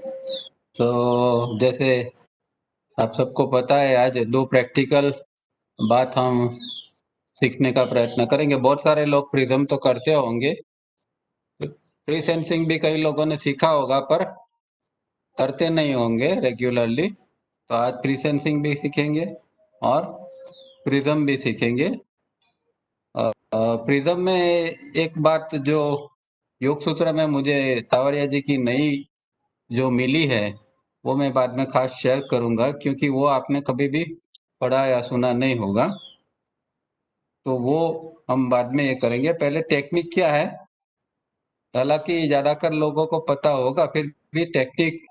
तो जैसे आप सबको पता है, आज दो प्रैक्टिकल बात हम सीखने का प्रयत्न करेंगे। बहुत सारे लोग प्रिज्म तो करते होंगे, फ्री सेंसिंग भी कई लोगों ने सीखा होगा, पर करते नहीं होंगे रेगुलरली। तो आज फ्री सेंसिंग भी सीखेंगे और प्रिज्म भी सीखेंगे। प्रिज्म में एक बात जो योग सूत्र में मुझे तावड़िया जी की नई जो मिली है, वो मैं बाद में खास शेयर करूंगा, क्योंकि वो आपने कभी भी पढ़ा या सुना नहीं होगा। तो वो हम बाद में ये करेंगे। पहले टेक्निक क्या है, हालांकि ज्यादातर लोगों को पता होगा, फिर भी टेक्निक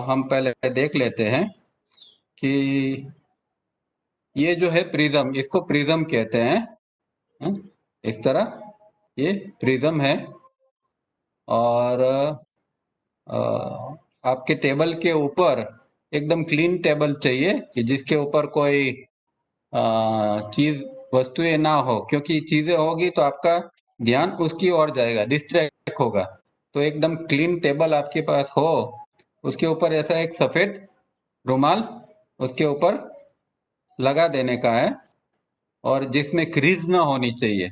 हम पहले देख लेते हैं कि ये जो है प्रिज्म, इसको प्रिज्म कहते हैं। हं? इस तरह ये प्रिज्म है। और आपके टेबल के ऊपर एकदम क्लीन टेबल चाहिए कि जिसके ऊपर कोई चीज वस्तुएं ना हो, क्योंकि चीजें होगी तो आपका ध्यान उसकी ओर जाएगा, डिस्ट्रैक्ट होगा। तो एकदम क्लीन टेबल आपके पास हो, उसके ऊपर ऐसा एक सफेद रुमाल उसके ऊपर लगा देने का है, और जिसमें क्रीज ना होनी चाहिए।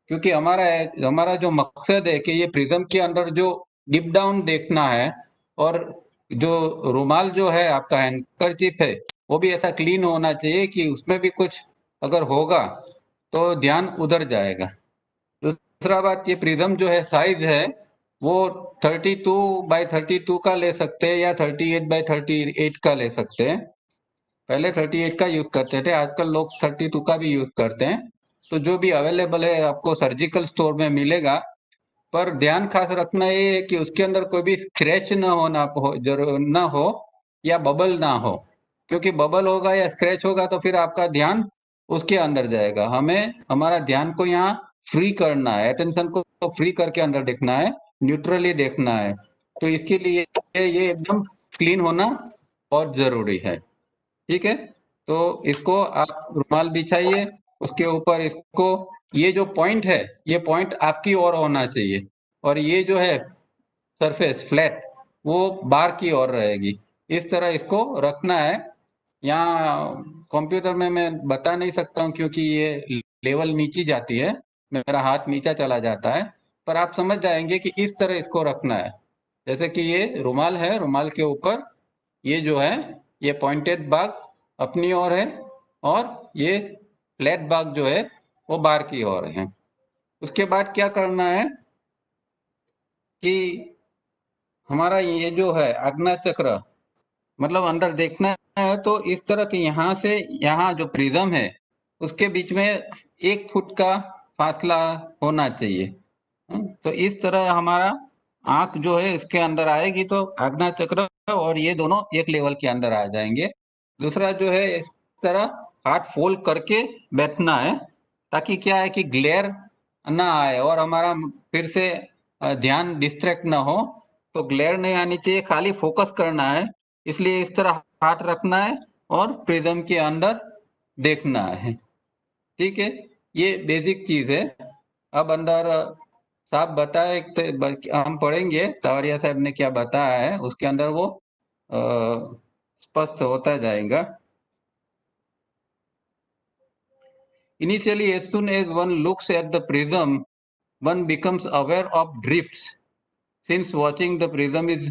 क्योंकि हमारा जो मकसद है कि ये प्रिज्म के अंदर जो डीप डाउन देखना है, और जो रुमाल जो है आपका हैंकरचीफ है, वो भी ऐसा क्लीन होना चाहिए कि उसमें भी कुछ अगर होगा तो ध्यान उधर जाएगा। दूसरा बात, ये प्रिज्म जो है साइज है वो 32 बाय 32 का ले सकते हैं या 38 बाय 38 का ले सकते हैं। पहले 38 का यूज करते थे, आजकल लोग 32 का भी यूज करते हैं। तो जो भी अवेलेबल है आपको सर्जिकल स्टोर में मिलेगा। पर ध्यान खास रखना ये है कि उसके अंदर कोई भी स्क्रैच ना हो, ना हो, जरूर ना हो, या बबल ना हो। क्योंकि बबल होगा या स्क्रैच होगा तो फिर आपका ध्यान उसके अंदर जाएगा। हमें हमारा ध्यान को यहाँ फ्री करना है, अटेंशन को फ्री करके अंदर देखना है, न्यूट्रली देखना है। तो इसके लिए ये एकदम क्लीन होना बहुत जरूरी है। ठीक है। तो इसको आप रुमाल बिछाइए, उसके ऊपर इसको, ये जो पॉइंट है ये पॉइंट आपकी ओर होना चाहिए, और ये जो है सरफेस फ्लैट वो बार की ओर रहेगी। इस तरह इसको रखना है। यहाँ कंप्यूटर में मैं बता नहीं सकता हूँ, क्योंकि ये लेवल नीचे जाती है, मेरा हाथ नीचा चला जाता है। पर आप समझ जाएंगे कि इस तरह इसको रखना है। जैसे कि ये रुमाल है, रुमाल के ऊपर ये जो है ये पॉइंटेड भाग अपनी ओर है, और ये फ्लैट भाग जो है वो बार की ओर है। उसके बाद क्या करना है कि हमारा ये जो है आज्ञा चक्र, मतलब अंदर देखना है, तो इस तरह के यहाँ से यहाँ जो प्रिज्म है उसके बीच में 1 फुट का फासला होना चाहिए। तो इस तरह हमारा आंख जो है इसके अंदर आएगी तो आज्ञा चक्र और ये दोनों एक लेवल के अंदर आ जाएंगे। दूसरा जो है, इस तरह हाथ फोल्ड करके बैठना है, ताकि क्या है कि ग्लेयर ना आए और हमारा फिर से ध्यान डिस्ट्रैक्ट ना हो। तो ग्लेयर नहीं आनी चाहिए, खाली फोकस करना है। इसलिए इस तरह हाथ रखना है और प्रिज्म के अंदर देखना है। ठीक है, ये बेसिक चीज है। अब अंदर साहब बताए, हम पढ़ेंगे तावड़िया साहब ने क्या बताया है, उसके अंदर वो स्पष्ट होता जाएगा। Initially, as soon as one looks at the prism, one becomes aware of drifts. Since watching the prism is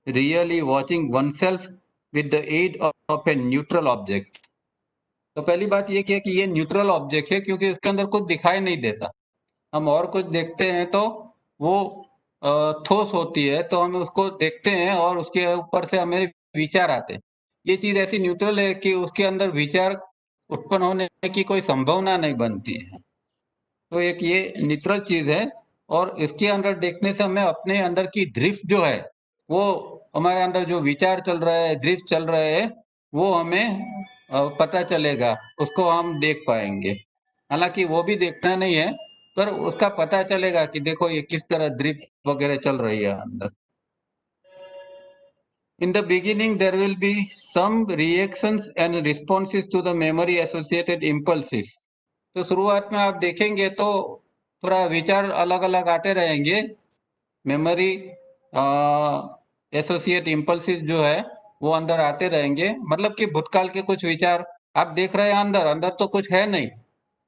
really watching oneself with the aid of a neutral object. तो पहली बात ये कि ये न्यूट्रल ऑब्जेक्ट है, क्योंकि उसके अंदर कुछ दिखाई नहीं देता। हम और कुछ देखते हैं तो वो ठोस होती है, तो हम उसको देखते हैं और उसके ऊपर से हमें विचार आते हैं। ये चीज ऐसी न्यूट्रल है कि उसके अंदर विचार उत्पन्न होने की कोई संभावना नहीं बनती है। तो एक ये न्यूट्रल चीज है, और इसके अंदर देखने से हमें अपने अंदर की ड्रिफ्ट जो है, वो हमारे अंदर जो विचार चल रहे हैं, ड्रिफ्ट चल रहे हैं, वो हमें पता चलेगा, उसको हम देख पाएंगे। हालांकि वो भी देखना नहीं है, पर उसका पता चलेगा कि देखो ये किस तरह ड्रिफ्ट वगैरह चल रही है अंदर। In the beginning, there will be some reactions and responses to the memory associated impulses. तो शुरुआत में आप देखेंगे तो थोड़ा विचार अलग अलग आते रहेंगे। मेमोरी एसोसिएट इम्पल्सिस जो है वो अंदर आते रहेंगे, मतलब कि भूतकाल के कुछ विचार आप देख रहे हैं, अंदर अंदर तो कुछ है नहीं,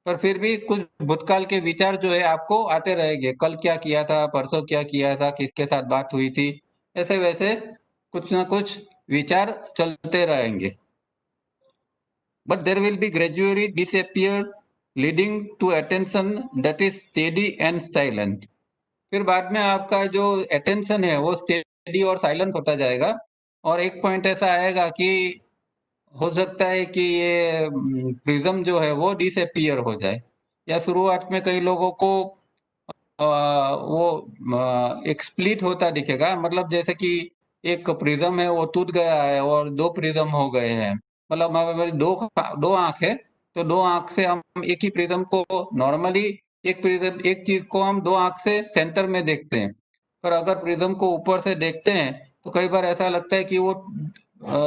पर फिर भी कुछ भूतकाल के विचार जो है आपको आते रहेंगे। कल क्या किया था, परसों क्या किया था, किसके साथ बात हुई थी, ऐसे वैसे कुछ ना कुछ विचार चलते रहेंगे। But there will be gradually disappear, leading to attention that is steady and silent. फिर बाद में आपका जो अटेंशन है वो स्टेडी और साइलेंट होता जाएगा, और एक पॉइंट ऐसा आएगा कि हो सकता है कि ये प्रिज्म जो है वो डिसअपियर हो जाए, या शुरुआत में कई लोगों को वो एक स्प्लिट होता दिखेगा, मतलब जैसे कि एक प्रिज्म है वो टूट गया है और दो प्रिज्म हो गए हैं, मतलब हमारे दो दो आंख है, तो दो आंख से हम एक ही प्रिज्म को नॉर्मली, एक प्रिज्म एक चीज को हम दो आंख से सेंटर में देखते हैं, पर अगर प्रिज्म को ऊपर से देखते हैं तो कई बार ऐसा लगता है कि वो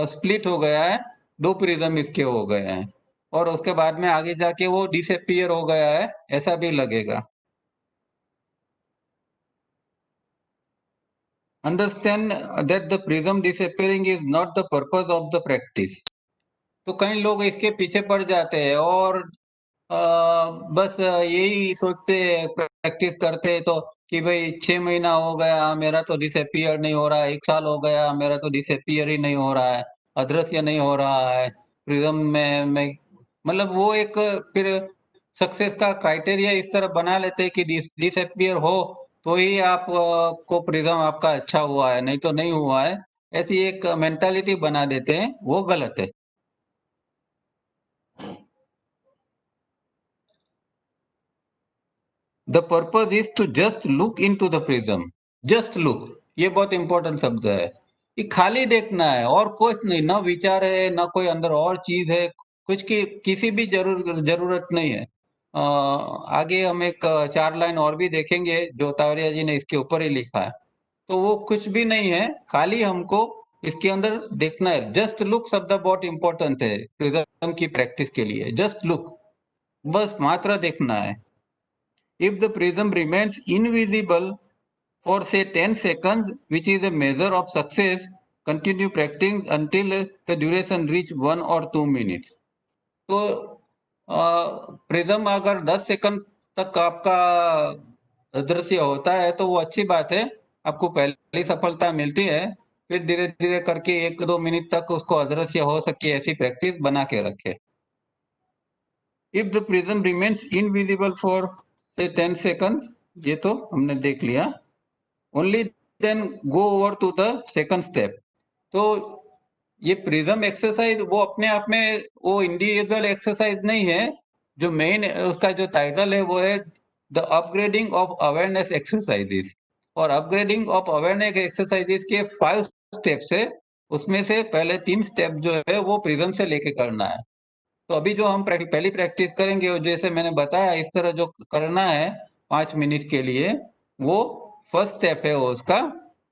स्प्लिट हो गया है, दो प्रिज्म इसके हो गए हैं, और उसके बाद में आगे जाके वो डिसअपियर हो गया है, ऐसा भी लगेगा। Understand that the prism disappearing is not the purpose of the practice. तो कई लोग इसके पीछे पड़ जाते हैं और बस यही सोचते हैं, प्रैक्टिस करते हैं तो कि भाई 6 महीना हो गया मेरा तो डिसअपियर नहीं हो रहा है, 1 साल हो गया मेरा तो डिसअपियर ही नहीं हो रहा है, अदृश्य नहीं हो रहा है प्रिज्म में, मतलब वो एक फिर सक्सेस का क्राइटेरिया इस तरह बना लेते हैं कि डिसअपियर हो तो ही आप को प्रिज्म आपका अच्छा हुआ है, नहीं तो नहीं हुआ है, ऐसी एक मेंटालिटी बना देते हैं, वो गलत है। The purpose is to just look into the prism, just look, ये बहुत इंपॉर्टेंट शब्द है, ये खाली देखना है और कुछ नहीं, ना विचार है ना कोई अंदर और चीज है, कुछ की किसी भी जरूरत नहीं है। आगे हम एक 4 लाइन और भी देखेंगे जो तावरिया जी ने इसके ऊपर ही लिखा है, तो वो कुछ भी नहीं है, खाली हमको इसके अंदर देखना है। जस्ट लुक शब्द बहुत इंपॉर्टेंट है प्रिज्म की प्रैक्टिस के लिए, जस्ट लुक, बस मात्र देखना है। If the prism remains invisible for say 10 seconds, which is a measure of success, continue practicing until the duration reach 1 or 2 minutes. तो प्रिज्म अगर 10 सेकंड तक आपका अदृश्य होता है तो वो अच्छी बात है, आपको पहली सफलता मिलती है, फिर धीरे धीरे करके 1-2 मिनट तक उसको अदृश्य हो सके ऐसी प्रैक्टिस बना के रखे। If the prism remains invisible for say 10 second, ये तो हमने देख लिया, only then go over to the second step. तो ये प्रिज्म एक्सरसाइज वो अपने आप में वो इंडिविजुअल एक्सरसाइज नहीं है, जो मेन उसका जो टाइटल है वो है the upgrading of awareness exercises, और अपग्रेडिंग ऑफ अवेयरनेस एक्सरसाइजेस के 5 स्टेप्स है, उसमें से पहले 3 स्टेप जो है वो प्रिज्म से लेके करना है। तो अभी जो हम पहली प्रैक्टिस करेंगे और जैसे मैंने बताया इस तरह जो करना है 5 मिनट के लिए, वो फर्स्ट स्टेप है उसका,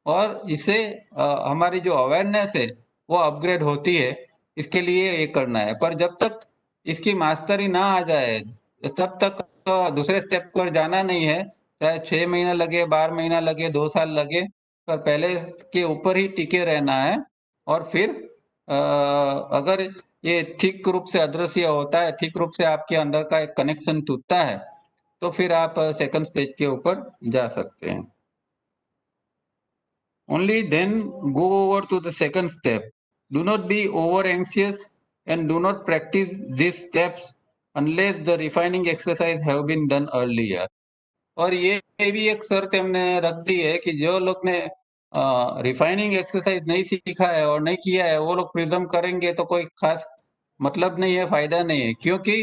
और इससे हमारी जो अवेयरनेस है वो अपग्रेड होती है, इसके लिए ये करना है। पर जब तक इसकी मास्टरी ना आ जाए तब तक दूसरे स्टेप पर जाना नहीं है, चाहे 6 महीना लगे, 12 महीना लगे, 2 साल लगे, पर पहले के ऊपर ही टिके रहना है। और फिर अगर ये ठीक रूप से अदृश्य होता है, ठीक रूप से आपके अंदर का एक कनेक्शन टूटता है, तो फिर आप सेकंड स्टेज के ऊपर जा सकते हैं। Only then go over to the second step. Do not be over anxious and do not practice these steps unless the refining exercise have been done earlier. और ये भी एक शर्त हमने रख दी है कि जो लोग ने रिफाइनिंग एक्सरसाइज नहीं सीखा है और नहीं किया है वो लोग प्रिज्म करेंगे तो कोई खास मतलब नहीं है, फायदा नहीं है, क्योंकि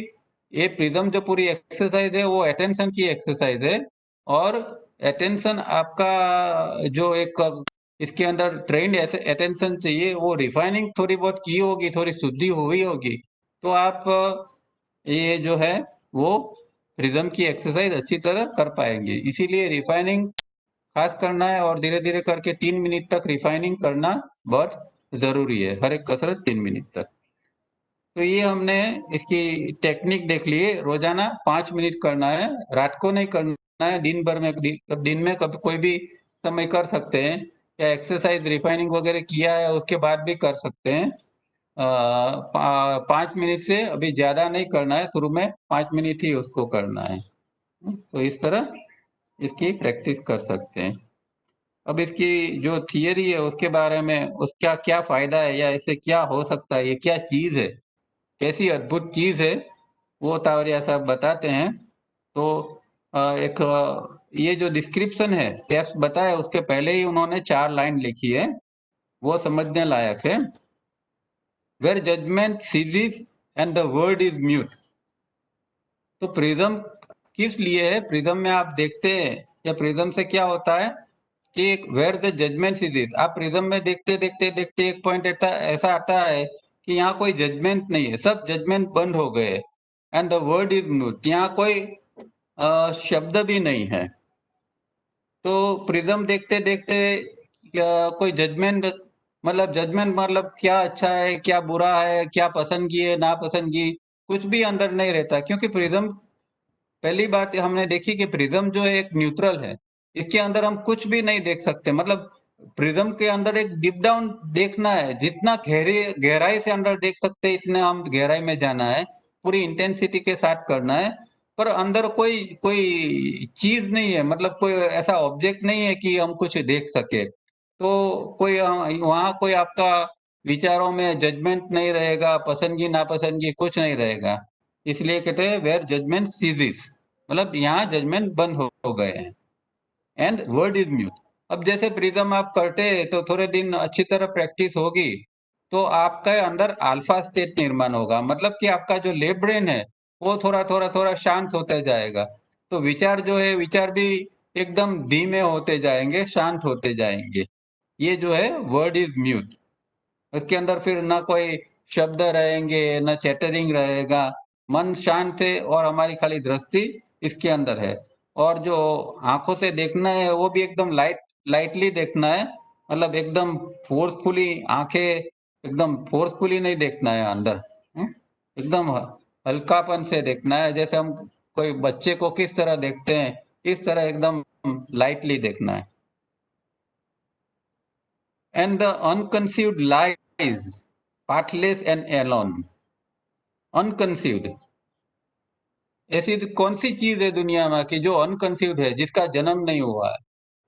ये प्रिज्म जो पूरी एक्सरसाइज है वो अटेंशन की एक्सरसाइज है, और अटेंशन आपका जो एक इसके अंदर ट्रेंड ऐसे अटेंशन चाहिए, वो रिफाइनिंग थोड़ी बहुत की होगी, थोड़ी शुद्धि हुई होगी, तो आप ये जो है वो प्रिज्म की एक्सरसाइज अच्छी तरह कर पाएंगे। इसीलिए रिफाइनिंग खास करना है और धीरे धीरे करके 3 मिनट तक रिफाइनिंग करना बहुत जरूरी है, हर एक कसरत 3 मिनट तक। तो ये हमने इसकी टेक्निक देख ली है, रोजाना 5 मिनट करना है, रात को नहीं करना है, दिन भर में दिन में कभी कोई भी समय कर सकते हैं, क्या एक्सरसाइज रिफाइनिंग वगैरह किया है उसके बाद भी कर सकते हैं। 5 मिनट से अभी ज्यादा नहीं करना है, शुरू में 5 मिनट ही उसको करना है। तो इस तरह इसकी प्रैक्टिस कर सकते हैं। अब इसकी जो थियरी है उसके बारे में, उसका क्या फायदा है या इससे क्या हो सकता है, ये क्या चीज है, कैसी अद्भुत चीज है, वो तावरिया साहब बताते हैं। तो एक ये जो डिस्क्रिप्शन है, स्टेप्स बताए, उसके पहले ही उन्होंने 4 लाइन लिखी है, वो समझने लायक है। Where judgement ceases and the word is mute. तो प्रिज्म किस लिए है? प्रिज्म में आप देखते हैं या प्रिज्म से क्या होता है कि एक वेयर द जजमेंट सीजीज, आप प्रिज्म में देखते देखते देखते एक पॉइंट ऐसा आता है कि यहाँ कोई जजमेंट नहीं है, सब जजमेंट बंद हो गए। And the word is mute, यहाँ कोई शब्द भी नहीं है। तो प्रिज्म देखते देखते कोई जजमेंट, मतलब जजमेंट मतलब क्या अच्छा है क्या बुरा है, क्या पसंदगी है नापसंदगी, कुछ भी अंदर नहीं रहता। क्योंकि प्रिज्म, पहली बात हमने देखी कि प्रिज्म जो है एक न्यूट्रल है, इसके अंदर हम कुछ भी नहीं देख सकते। मतलब प्रिज्म के अंदर एक डीप डाउन देखना है, जितना गहराई से अंदर देख सकते हैं इतने हम गहराई में जाना है, पूरी इंटेंसिटी के साथ करना है। पर अंदर कोई कोई चीज नहीं है, मतलब कोई ऐसा ऑब्जेक्ट नहीं है कि हम कुछ देख सके। तो कोई वहां कोई आपका विचारों में जजमेंट नहीं रहेगा, पसंदगी नापसंदगी कुछ नहीं रहेगा। इसलिए कहते हैं वेयर जजमेंट सीजिस, मतलब यहाँ जजमेंट बंद हो गए हैं। And word is mute. अब जैसे प्रिज्म आप करते हैं तो थोड़े दिन अच्छी तरह प्रैक्टिस होगी, तो आपके अंदर अल्फा स्टेट निर्माण होगा, मतलब कि आपका जो लेफ्ट ब्रेन है वो थोड़ा थोड़ा थोड़ा शांत होते जाएगा। तो विचार जो है, विचार भी एकदम धीमे होते जाएंगे, शांत होते जाएंगे। ये जो है वर्ड इज म्यूट। उसके अंदर फिर ना कोई शब्द रहेंगे, न चैटरिंग रहेगा, मन शांत है और हमारी खाली दृष्टि इसके अंदर है। और जो आंखों से देखना है वो भी एकदम लाइटली देखना है, मतलब एकदम फोर्सफुली आंखें, एकदम फोर्सफुली नहीं देखना है अंदर। एकदम हल्कापन से देखना है, जैसे हम कोई बच्चे को किस तरह देखते हैं इस तरह एकदम लाइटली देखना है। And the unconceived lies, pathless and alone. Unconceived, ऐसी तो कौन सी चीज है दुनिया में कि जो अनकंसीव्ड है, जिसका जन्म नहीं हुआ है,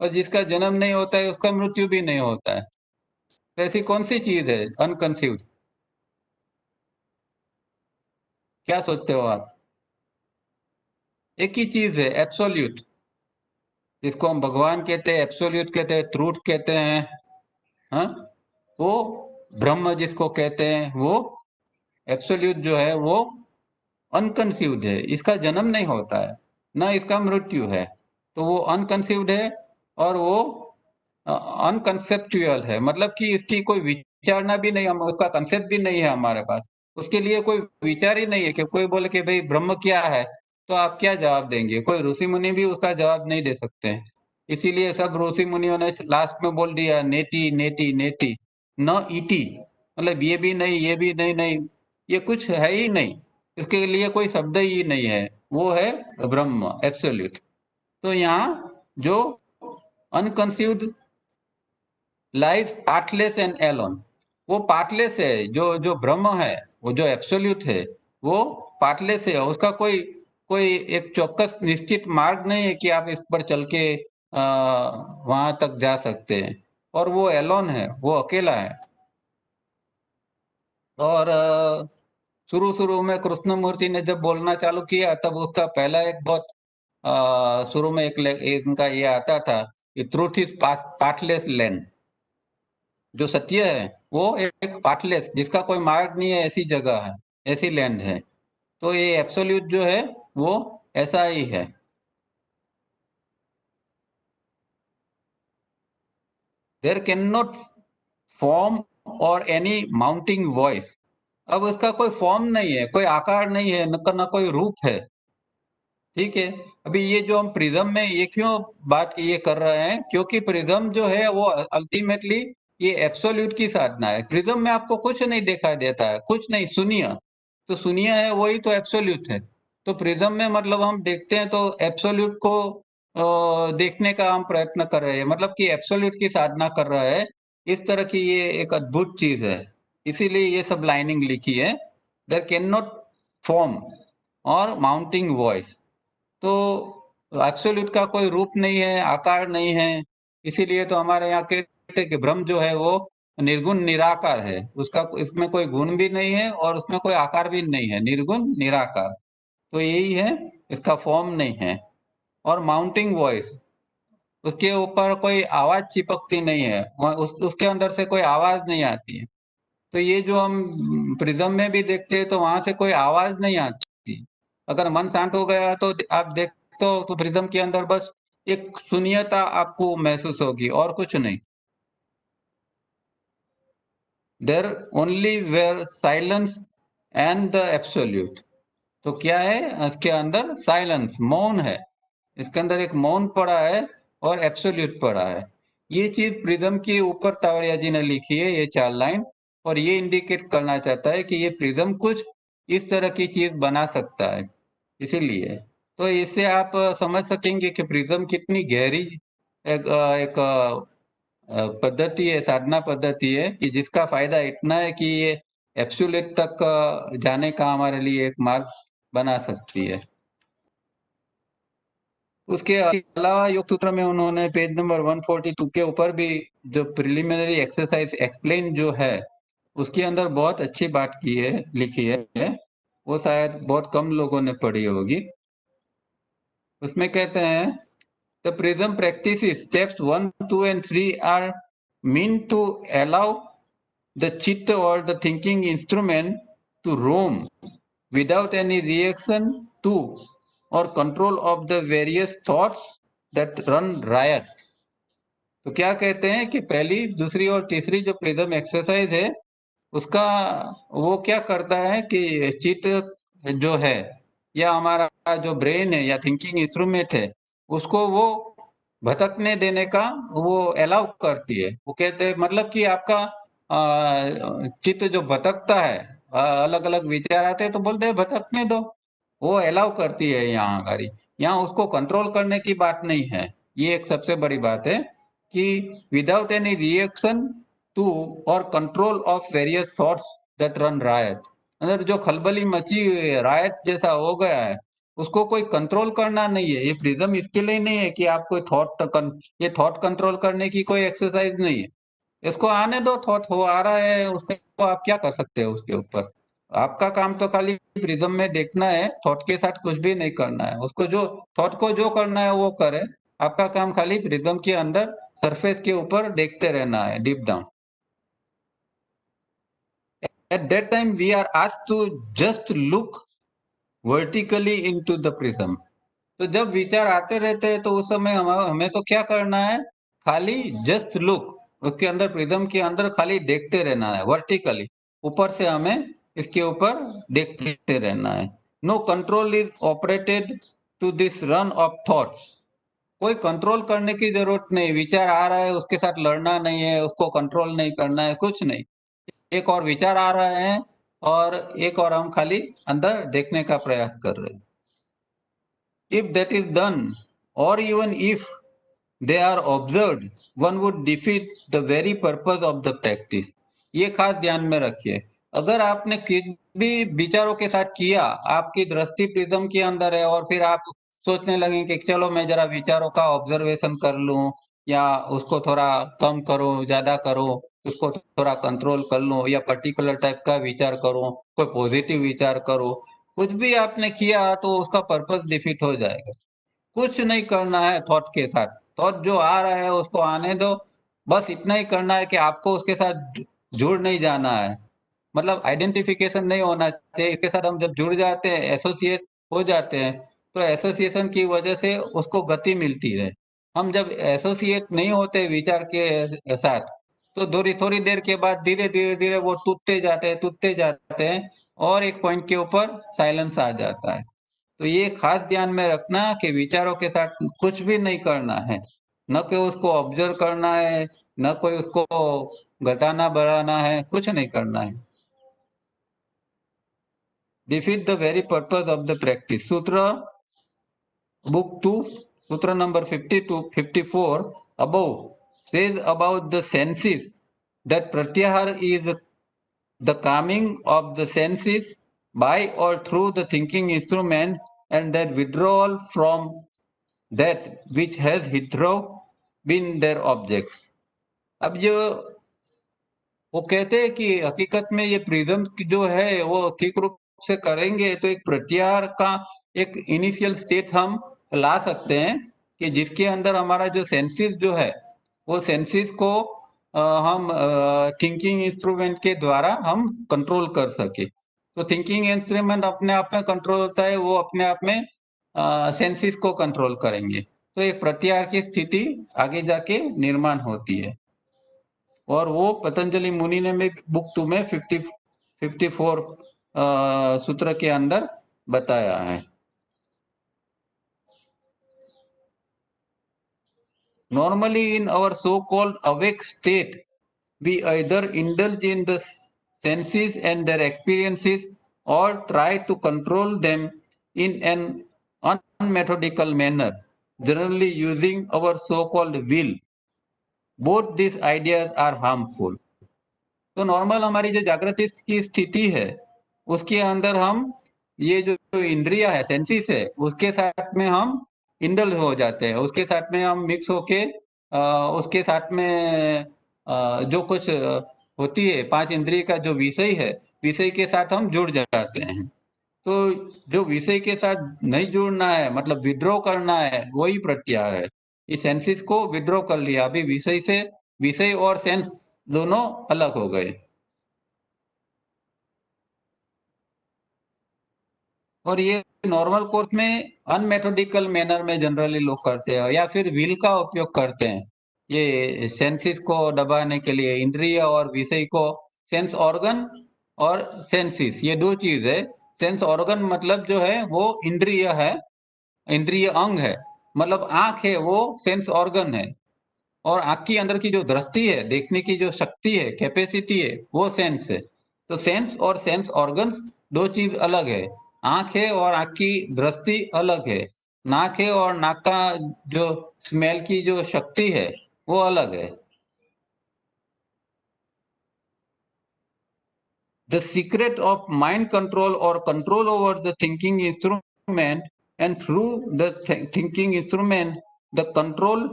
और जिसका जन्म नहीं होता है उसका मृत्यु भी नहीं होता है। तो ऐसी कौन सी चीज है अनकंसीव्ड? क्या सोचते हो आप? एक ही चीज है, एब्सोल्यूट, जिसको हम भगवान कहते हैं, एब्सोल्यूट कहते हैं, ट्रूथ कहते हैं। हाँ, वो ब्रह्म जिसको कहते हैं, वो एब्सोल्यूट जो है वो अनकंसीव्ड है, इसका जन्म नहीं होता है, ना इसका मृत्यु है। तो वो अनकंसीव्ड है और वो अनकंसेप्चुअल है, मतलब कि इसकी कोई विचारना भी नहीं, हम उसका कंसेप्ट भी नहीं है हमारे पास। उसके लिए कोई विचार ही नहीं है कि कोई बोले कि भाई ब्रह्म क्या है, तो आप क्या जवाब देंगे? कोई ऋषि मुनि भी उसका जवाब नहीं दे सकते हैं। इसीलिए सब ऋषि मुनियों ने लास्ट में बोल दिया नेति नेति नेति, न इति, मतलब ये भी नहीं ये भी नहीं, नहीं ये कुछ है ही नहीं, इसके लिए कोई शब्द ही नहीं है, वो है ब्रह्म एब्सोल्यूट। तो यहाँ जो unconceived lies partless and alone, वो पार्टलेस है, जो जो ब्रह्म है, वो जो एब्सोल्यूट है, वो पार्टलेस है, उसका कोई कोई एक चौकस निश्चित मार्ग नहीं है कि आप इस पर चल के वहां तक जा सकते हैं। और वो एलोन है, वो अकेला है। और शुरू शुरू में कृष्णमूर्ति ने जब बोलना चालू किया तब उसका पहला एक बहुत शुरू में इनका ये आता था कि ट्रूथ इज पाथलेस लैंड, जो सत्य है वो एक पाथलेस, जिसका कोई मार्ग नहीं है, ऐसी जगह है, ऐसी लैंड है। तो ये एब्सोल्यूट जो है वो ऐसा ही है। देयर कैन नॉट फॉर्म और एनी माउंटिंग वॉइस। अब उसका कोई फॉर्म नहीं है, कोई आकार नहीं है, न कोई रूप है। ठीक है। अभी ये जो हम प्रिज्म में ये क्यों बात ये कर रहे हैं, क्योंकि प्रिज्म जो है वो अल्टीमेटली ये एब्सोल्यूट की साधना है। प्रिज्म में आपको कुछ नहीं दिखाई देता है, कुछ नहीं, शून्य। तो शून्य है वही तो एब्सोल्यूट है। तो प्रिज्म में मतलब हम देखते हैं तो एब्सोल्यूट को देखने का हम प्रयत्न कर रहे हैं, मतलब कि एब्सोल्यूट की साधना कर रहा है। इस तरह की ये एक अद्भुत चीज है, इसीलिए ये सब लाइनिंग लिखी है। देयर कैन नॉट फॉर्म और माउंटिंग वॉइस। तो एब्सोल्यूट का कोई रूप नहीं है, आकार नहीं है, इसीलिए तो हमारे यहाँ कहते हैं कि ब्रह्म जो है वो निर्गुण निराकार है। उसका इसमें कोई गुण भी नहीं है और उसमें कोई आकार भी नहीं है, निर्गुण निराकार। तो यही है, इसका फॉर्म नहीं है। और माउंटिंग वॉइस, उसके ऊपर कोई आवाज चिपकती नहीं है, उसके अंदर से कोई आवाज नहीं आती है। तो ये जो हम प्रिज्म में भी देखते हैं तो वहां से कोई आवाज नहीं आती। अगर मन शांत हो गया तो आप देखते हो तो प्रिज्म के अंदर बस एक शून्यता आपको महसूस होगी और कुछ नहीं। There only where silence and the absolute. तो क्या है, इसके अंदर साइलेंस, मौन है। इसके अंदर एक मौन पड़ा है और एब्सोल्यूट पड़ा है। ये चीज प्रिज्म के ऊपर तावड़िया जी ने लिखी है, ये 4 लाइन। और ये इंडिकेट करना चाहता है कि ये प्रिज्म कुछ इस तरह की चीज बना सकता है, इसीलिए। तो इससे आप समझ सकेंगे कि प्रिज्म कितनी गहरी एक पद्धति है, साधना पद्धति है, कि जिसका फायदा इतना है कि ये एब्सोल्यूट तक जाने का हमारे लिए एक मार्ग बना सकती है। उसके अलावा योग सूत्र में उन्होंने पेज नंबर 142 के ऊपर भी जो प्रिलिमिनरी एक्सरसाइज एक्सप्लेन जो है, उसके अंदर बहुत अच्छी बात की है, लिखी है। वो शायद बहुत कम लोगों ने पढ़ी होगी। उसमें कहते हैं the prism practice steps 1, 2 and 3 are mean to allow the chitta or the thinking instrument to roam without any reaction to or control of the various thoughts that run riot। तो क्या कहते हैं कि पहली, दूसरी और तीसरी जो प्रिज्म एक्सरसाइज है, उसका वो क्या करता है कि चित्त जो है या हमारा जो ब्रेन है या थिंकिंग इंस्ट्रूमेंट है, उसको वो भटकने देने का वो अलाउ करती है। वो कहते हैं मतलब कि आपका चित्त जो भटकता है, अलग अलग विचार आते हैं तो बोलते हैं भटकने दो, वो अलाउ करती है। यहाँ गाड़ी, यहाँ उसको कंट्रोल करने की बात नहीं है। ये एक सबसे बड़ी बात है कि without any reaction to or control of various thoughts that run riot. अंदर जो खलबली मची हुई है, रायट जैसा हो गया है, उसको कोई कंट्रोल करना नहीं है। ये प्रिज्म इसके लिए नहीं है कि आप कोई ये थॉट कंट्रोल करने की कोई एक्सरसाइज नहीं है। इसको आने दो, थॉट हो आ रहा है, उसको आप क्या कर सकते हो उसके ऊपर। आपका काम तो खाली प्रिज्म में देखना है, थॉट के साथ कुछ भी नहीं करना है। उसको जो थॉट को जो करना है वो करे। आपका काम खाली प्रिज्म के अंदर सरफेस के ऊपर देखते रहना है, deep down. At that time, we are asked to just look vertically into the prism। तो जब विचार आते रहते हैं तो उस समय हमें तो क्या करना है, खाली जस्ट लुक, उसके अंदर प्रिज्म के अंदर खाली देखते रहना है, वर्टिकली, ऊपर से हमें इसके ऊपर देखते रहना है। No control is operated to this run of thoughts. कोई कंट्रोल करने की जरूरत नहीं। विचार आ रहा है, उसके साथ लड़ना नहीं है, उसको कंट्रोल नहीं करना है, कुछ नहीं। एक और विचार आ रहा है और एक और हम खाली अंदर देखने का प्रयास कर रहे हैं। If that is done or even if they are observed, one would defeat the very purpose of the practice. ये खास ध्यान में रखिए। अगर आपने किसी भी विचारों के साथ किया, आपकी दृष्टि प्रिज्म के अंदर है और फिर आप सोचने लगे कि चलो मैं जरा विचारों का ऑब्जर्वेशन कर लूं, या उसको थोड़ा कम करो, ज्यादा करो, उसको थोड़ा कंट्रोल कर लूं, या पर्टिकुलर टाइप का विचार करो, कोई पॉजिटिव विचार करो, कुछ भी आपने किया तो उसका पर्पस डिफीट हो जाएगा। कुछ नहीं करना है थॉट के साथ। थॉट जो आ रहा है उसको आने दो। बस इतना ही करना है कि आपको उसके साथ जुड़ नहीं जाना है, मतलब आइडेंटिफिकेशन नहीं होना चाहिए इसके साथ। हम जब जुड़ जाते हैं, एसोसिएट हो जाते हैं, तो एसोसिएशन की वजह से उसको गति मिलती है। हम जब एसोसिएट नहीं होते विचार के साथ, तो थोड़ी थोड़ी देर के बाद धीरे धीरे धीरे वो टूटते जाते हैं और एक पॉइंट के ऊपर साइलेंस आ जाता है। तो ये खास ध्यान में रखना कि विचारों के साथ कुछ भी नहीं करना है, न कि उसको ऑब्जर्व करना है, न कोई उसको घटाना बढ़ाना है, कुछ नहीं करना है। Defeat the very purpose of the practice, सूत्र book 2 Sutra number 50 to 54 above says about the senses that pratyahara is the calming of the senses by or through the thinking instrument, and that withdrawal from that which has hitherto been their objects. अब जो वो कहते हैं कि हकीकत में ये prism जो है वो ठीक रूप से करेंगे तो एक प्रत्याहार का एक इनिशियल स्टेट हम ला सकते हैं कि जिसके अंदर हमारा जो सेंसेस जो है वो सेंसेस को हम थिंकिंग इंस्ट्रूमेंट के द्वारा हम कंट्रोल कर सके। तो थिंकिंग इंस्ट्रूमेंट अपने आप में कंट्रोल होता है, वो अपने आप में सेंसेस को कंट्रोल करेंगे, तो एक प्रत्याहार की स्थिति आगे जाके निर्माण होती है। और वो पतंजलि मुनि ने भी बुक 2 में 54 सूत्र के अंदर बताया है। Normally in our so-called awake state, we either indulge in the senses and their experiences or try to control them in an unmethodical manner, generally using our so-called will. Both these ideas are harmful. तो normal हमारी जो जागृति की स्थिति है उसके अंदर हम ये जो इंद्रिया है, सेंसिस है, उसके साथ में हम इंडल हो जाते हैं, उसके साथ में हम मिक्स होके उसके साथ में जो कुछ होती है पांच इंद्रिय का जो विषय है, विषय के साथ हम जुड़ जाते हैं। तो जो विषय के साथ नहीं जुड़ना है, मतलब विड्रॉ करना है, वही प्रत्याहार है। इस सेंसिस को विड्रॉ कर लिया, अभी विषय से विषय और सेंस दोनों अलग हो गए। और ये नॉर्मल कोर्स में अनमेथोडिकल मैनर में जनरली लोग करते हैं या फिर विल का उपयोग करते हैं ये सेंसिस को दबाने के लिए। इंद्रिय और विषय को, सेंस ऑर्गन और सेंसिस ये दो चीज है। सेंस ऑर्गन मतलब जो है वो इंद्रिय है, इंद्रिय अंग है, मतलब आंख है वो सेंस ऑर्गन है, और आंख की अंदर की जो दृष्टि है, देखने की जो शक्ति है, कैपेसिटी है, वो सेंस है। तो सेंस और सेंस ऑर्गन्स दो चीज अलग है। आंख है और आंख की दृष्टि अलग है। नाक है और नाक का जो स्मेल की जो शक्ति है वो अलग है। The secret of mind control or control over the thinking instrument, and through the thinking instrument, the control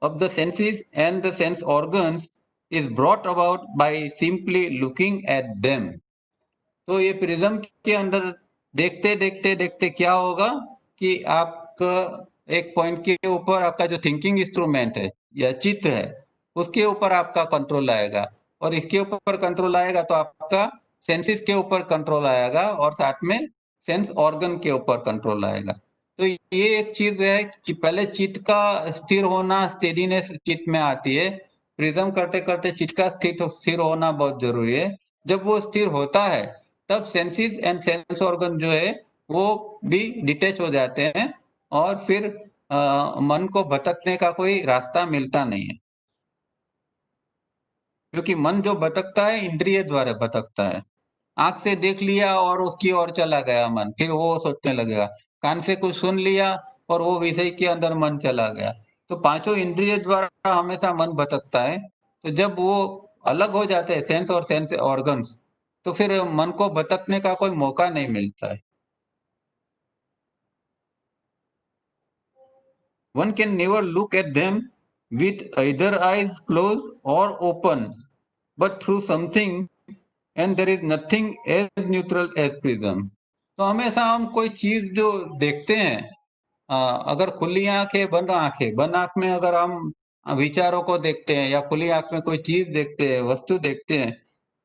of the senses and the sense organs is brought about by simply looking at them. तो ये prism के अंदर देखते देखते देखते क्या होगा कि आपका एक पॉइंट के ऊपर आपका जो थिंकिंग इंस्ट्रूमेंट है या चित्त है उसके ऊपर आपका कंट्रोल आएगा, और इसके ऊपर कंट्रोल आएगा तो आपका सेंसेस के ऊपर कंट्रोल आएगा और साथ में सेंस ऑर्गन के ऊपर कंट्रोल आएगा। तो ये एक चीज है कि पहले चित्त का स्थिर होना, स्टेडीनेस चित्त में आती है। प्रिज्म करते करते चित्त का स्थिर होना बहुत जरूरी है। जब वो स्थिर होता है तब सेंसिस एंड सेंस ऑर्गन जो है वो भी डिटेच हो जाते हैं, और फिर मन को भटकने का कोई रास्ता मिलता नहीं है, क्योंकि मन जो भटकता है इंद्रिय द्वारा भटकता है। आंख से देख लिया और उसकी ओर चला गया मन, फिर वो सोचने लगेगा। कान से कुछ सुन लिया और वो विषय के अंदर मन चला गया। तो पांचों इंद्रिय द्वारा हमेशा मन भटकता है। तो जब वो अलग हो जाते हैं सेंस और सेंस ऑर्गन्स, तो फिर मन को भटकने का कोई मौका नहीं मिलता है। One can never look at them with either eyes closed or open, but through something, and there is nothing as neutral as prism. तो हमेशा हम कोई चीज जो देखते हैं, अगर खुली आंखें बंद आंख में अगर हम विचारों को देखते हैं या खुली आंख में कोई चीज देखते हैं, वस्तु देखते हैं,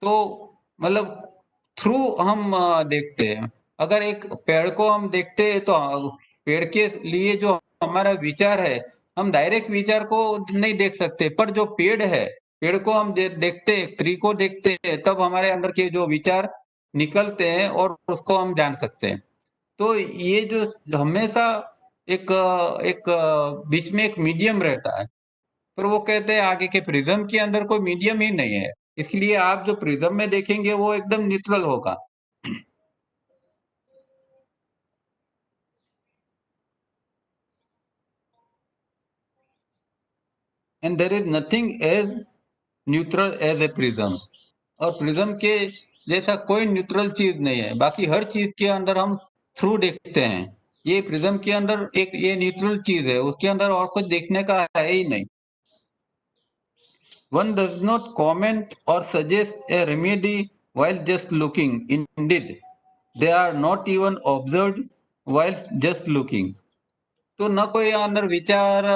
तो मतलब थ्रू हम देखते हैं। अगर एक पेड़ को हम देखते हैं तो पेड़ के लिए जो हमारा विचार है, हम डायरेक्ट विचार को नहीं देख सकते, पर जो पेड़ है, पेड़ को हम देखते हैं, ट्री को देखते हैं, तब हमारे अंदर के जो विचार निकलते हैं और उसको हम जान सकते हैं। तो ये जो हमेशा एक एक बीच में एक मीडियम रहता है, पर वो कहते हैं आगे के प्रिज्म के अंदर कोई मीडियम ही नहीं है, इसलिए आप जो प्रिज्म में देखेंगे वो एकदम न्यूट्रल होगा। And there is nothing as neutral as a prism. और प्रिज्म के जैसा कोई न्यूट्रल चीज नहीं है, बाकी हर चीज के अंदर हम थ्रू देखते हैं। ये प्रिज्म के अंदर एक ये न्यूट्रल चीज है, उसके अंदर और कुछ देखने का है ही नहीं। One does not comment or suggest a remedy while just looking. Indeed, they are not even observed while just looking. तो न कोई अंदर विचार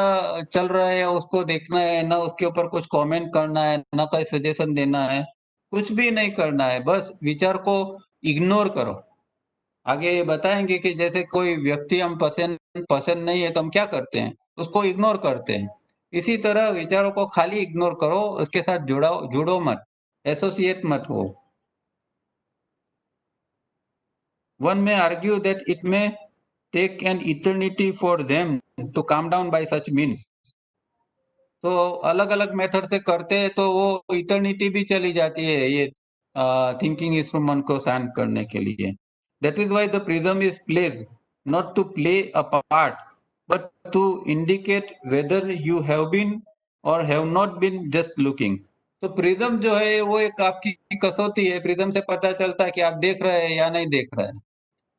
चल रहा है, उसको देखना है, न उसके ऊपर कुछ कमेंट करना है, न कोई सजेशन देना है, कुछ भी नहीं करना है, बस विचार को इग्नोर करो। आगे ये बताएंगे कि जैसे कोई व्यक्ति हम पसंद पसंद नहीं है तो हम क्या करते हैं, उसको इग्नोर करते हैं। इसी तरह विचारों को खाली इग्नोर करो, उसके साथ जुड़ो मत, एसोसिएट मत हो। One may argue that it may take an eternity for them to calm down by such means. तो अलग अलग मेथड से करते हैं तो वो इटर्निटी भी चली जाती है ये थिंकिंग इंस्ट्रूमेंट को शांत करने के लिए। That is why the prism is place not to play a part but to indicate whether you have been or have not been just looking. तो प्रिज्म जो है वो एक आपकी कसौटी है, प्रिज्म से पता चलता है कि आप देख रहे हैं या नहीं देख रहे हैं।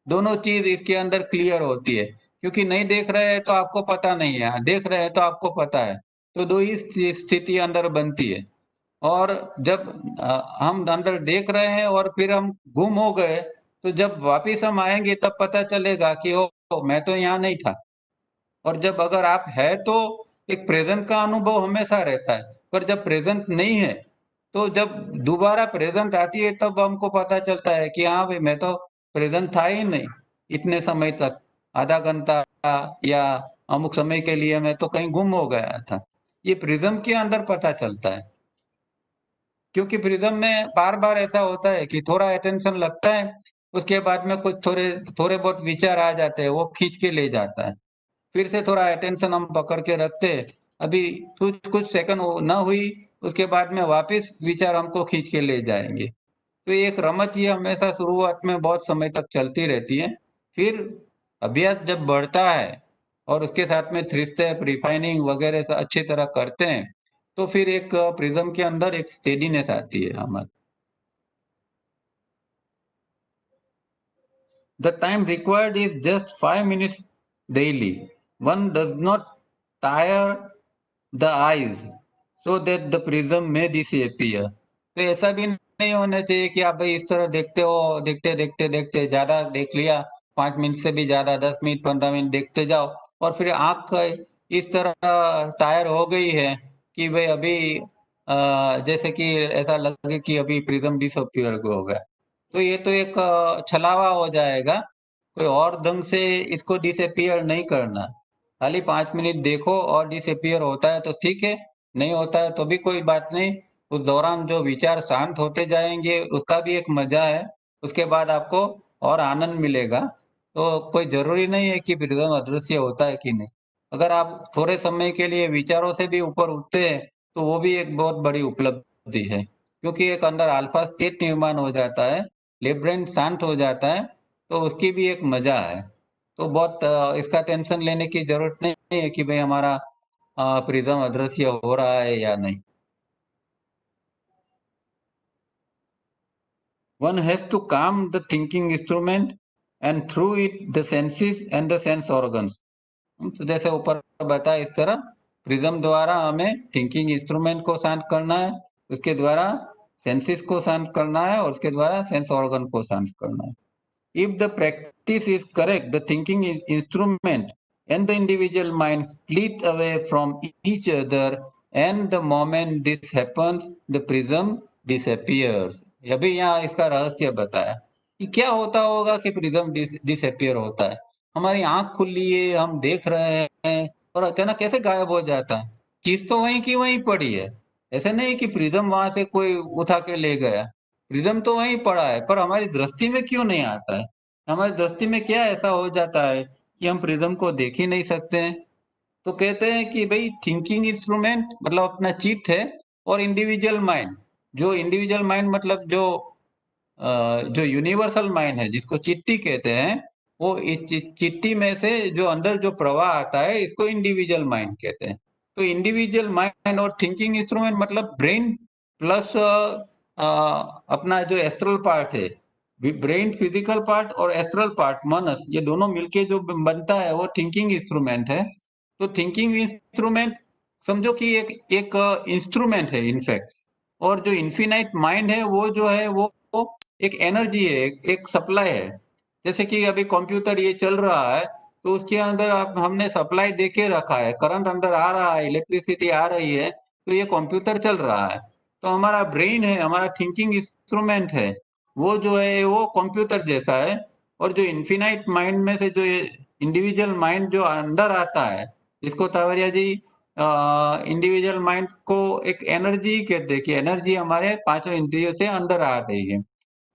दोनों चीज इसके अंदर क्लियर होती है, क्योंकि नहीं देख रहे हैं तो आपको पता नहीं है, देख रहे हैं तो आपको पता है। तो दो ही स्थिति अंदर बनती है। और जब हम अंदर देख रहे हैं और फिर हम गुम हो गए, तो जब वापिस हम आएंगे तब पता चलेगा कि ओ मैं तो यहाँ नहीं था। और जब अगर आप है तो एक प्रेजेंट का अनुभव हमेशा रहता है, पर जब प्रेजेंट नहीं है तो जब दोबारा प्रेजेंट आती है तब हमको पता चलता है कि हाँ भाई मैं तो प्रेजेंट था ही नहीं इतने समय तक, आधा घंटा या अमुक समय के लिए मैं तो कहीं गुम हो गया था। ये प्रिज्म के अंदर पता चलता है, क्योंकि प्रिज्म में बार बार ऐसा होता है कि थोड़ा अटेंशन लगता है, उसके बाद में कुछ थोड़े थोड़े बहुत विचार आ जाते हैं, वो खींच के ले जाता है। फिर से थोड़ा अटेंशन हम पकड़ के रखते हैं, अभी कुछ कुछ सेकंड न हुई, उसके बाद में वापस विचार हमको खींच के ले जाएंगे। तो ये एक रमत ये हमेशा शुरुआत में बहुत समय तक चलती रहती है। फिर अभ्यास जब बढ़ता है और उसके साथ में थ्री स्टेप रिफाइनिंग वगैरह से अच्छी तरह करते हैं, तो फिर एक प्रिज्म के अंदर एक स्टेडीनेस आती है हमारी। The time required is just 5 minutes daily. One does not tire the eyes so that the prism may disappear. तो ऐसा भी नहीं होना चाहिए कि आप भाई इस तरह देखते हो, देखते देखते देखते ज्यादा देख लिया, 5 मिनट से भी ज्यादा, 10 मिनट 15 मिनट देखते जाओ और फिर आंख इस तरह टायर हो गई है कि भाई अभी जैसे कि ऐसा लगे कि अभी प्रिज्म डिसअपियर हो गया। तो ये तो एक छलावा हो जाएगा, कोई और ढंग से इसको डिसअपियर नहीं करना। खाली 5 मिनट देखो और डिसअपियर होता है तो ठीक है, नहीं होता है तो भी कोई बात नहीं। उस दौरान जो विचार शांत होते जाएंगे उसका भी एक मजा है, उसके बाद आपको और आनंद मिलेगा। तो कोई जरूरी नहीं है कि प्रिज्म अदृश्य होता है कि नहीं। अगर आप थोड़े समय के लिए विचारों से भी ऊपर उठते हैं तो वो भी एक बहुत बड़ी उपलब्धि है, क्योंकि एक अंदर अल्फा स्टेट निर्माण हो जाता है, लेफ्ट ब्रेन शांत हो जाता है, तो उसकी भी एक मजा है। तो बहुत इसका टेंशन लेने की जरूरत नहीं है कि भाई हमारा प्रिज्म अदृश्य हो रहा है या नहीं। One has to calm the thinking instrument and through it the senses and the sense organs. तो जैसे ऊपर बताया इस तरह प्रिज्म द्वारा हमें थिंकिंग इंस्ट्रूमेंट को शांत करना है, उसके द्वारा सेंसेस को शांत करना है और उसके द्वारा सेंस ऑर्गन को शांत करना है। If the practice is correct, the thinking instrument and the individual mind split away from each other, and the moment this happens, the prism disappears. अभी यहाँ इसका रहस्य बताया कि क्या होता होगा कि प्रिज्म डिसअपियर होता है। हमारी आंख खुली है, हम देख रहे हैं और अचानक कैसे गायब हो जाता है। चीज तो वहीं की वहीं पड़ी है, ऐसे नहीं कि प्रिज्म वहां से कोई उठा के ले गया। प्रिज्म तो वहीं पड़ा है, पर हमारी दृष्टि में क्यों नहीं आता है। हमारी दृष्टि में क्या ऐसा हो जाता है कि हम प्रिज्म को देख ही नहीं सकते हैं। तो कहते हैं कि भाई थिंकिंग इंस्ट्रूमेंट मतलब अपना चित्त है, और इंडिविजुअल माइंड, जो इंडिविजुअल माइंड मतलब जो यूनिवर्सल माइंड है जिसको चिट्ठी कहते हैं, वो इस चिट्ठी में से जो अंदर जो प्रवाह आता है इसको इंडिविजुअल माइंड कहते हैं। तो इंडिविजुअल माइंड और थिंकिंग इंस्ट्रूमेंट मतलब ब्रेन प्लस अपना जो एस्ट्रल पार्ट है, ब्रेन फिजिकल पार्ट और एस्ट्रल पार्ट मनस, ये दोनों मिलके जो बनता है वो थिंकिंग इंस्ट्रूमेंट है। तो थिंकिंग इंस्ट्रूमेंट समझो कि एक इंस्ट्रूमेंट है इनफैक्ट, और जो इन्फिनाइट माइंड है वो जो है वो एक एनर्जी है, एक सप्लाई है। जैसे कि अभी कंप्यूटर ये चल रहा है, तो उसके अंदर आप हमने सप्लाई देके रखा है, करंट अंदर आ रहा है, इलेक्ट्रिसिटी आ रही है, तो ये कंप्यूटर चल रहा है। तो हमारा ब्रेन है, हमारा थिंकिंग इंस्ट्रूमेंट है, वो जो है वो कंप्यूटर जैसा है। और जो इन्फिनाइट माइंड में से जो इंडिविजुअल माइंड जो अंदर आता है, इसको तावरिया जी इंडिविजुअल माइंड को एक एनर्जी कहते हैं कि एनर्जी हमारे पांचों इंद्रियों से अंदर आ रही है।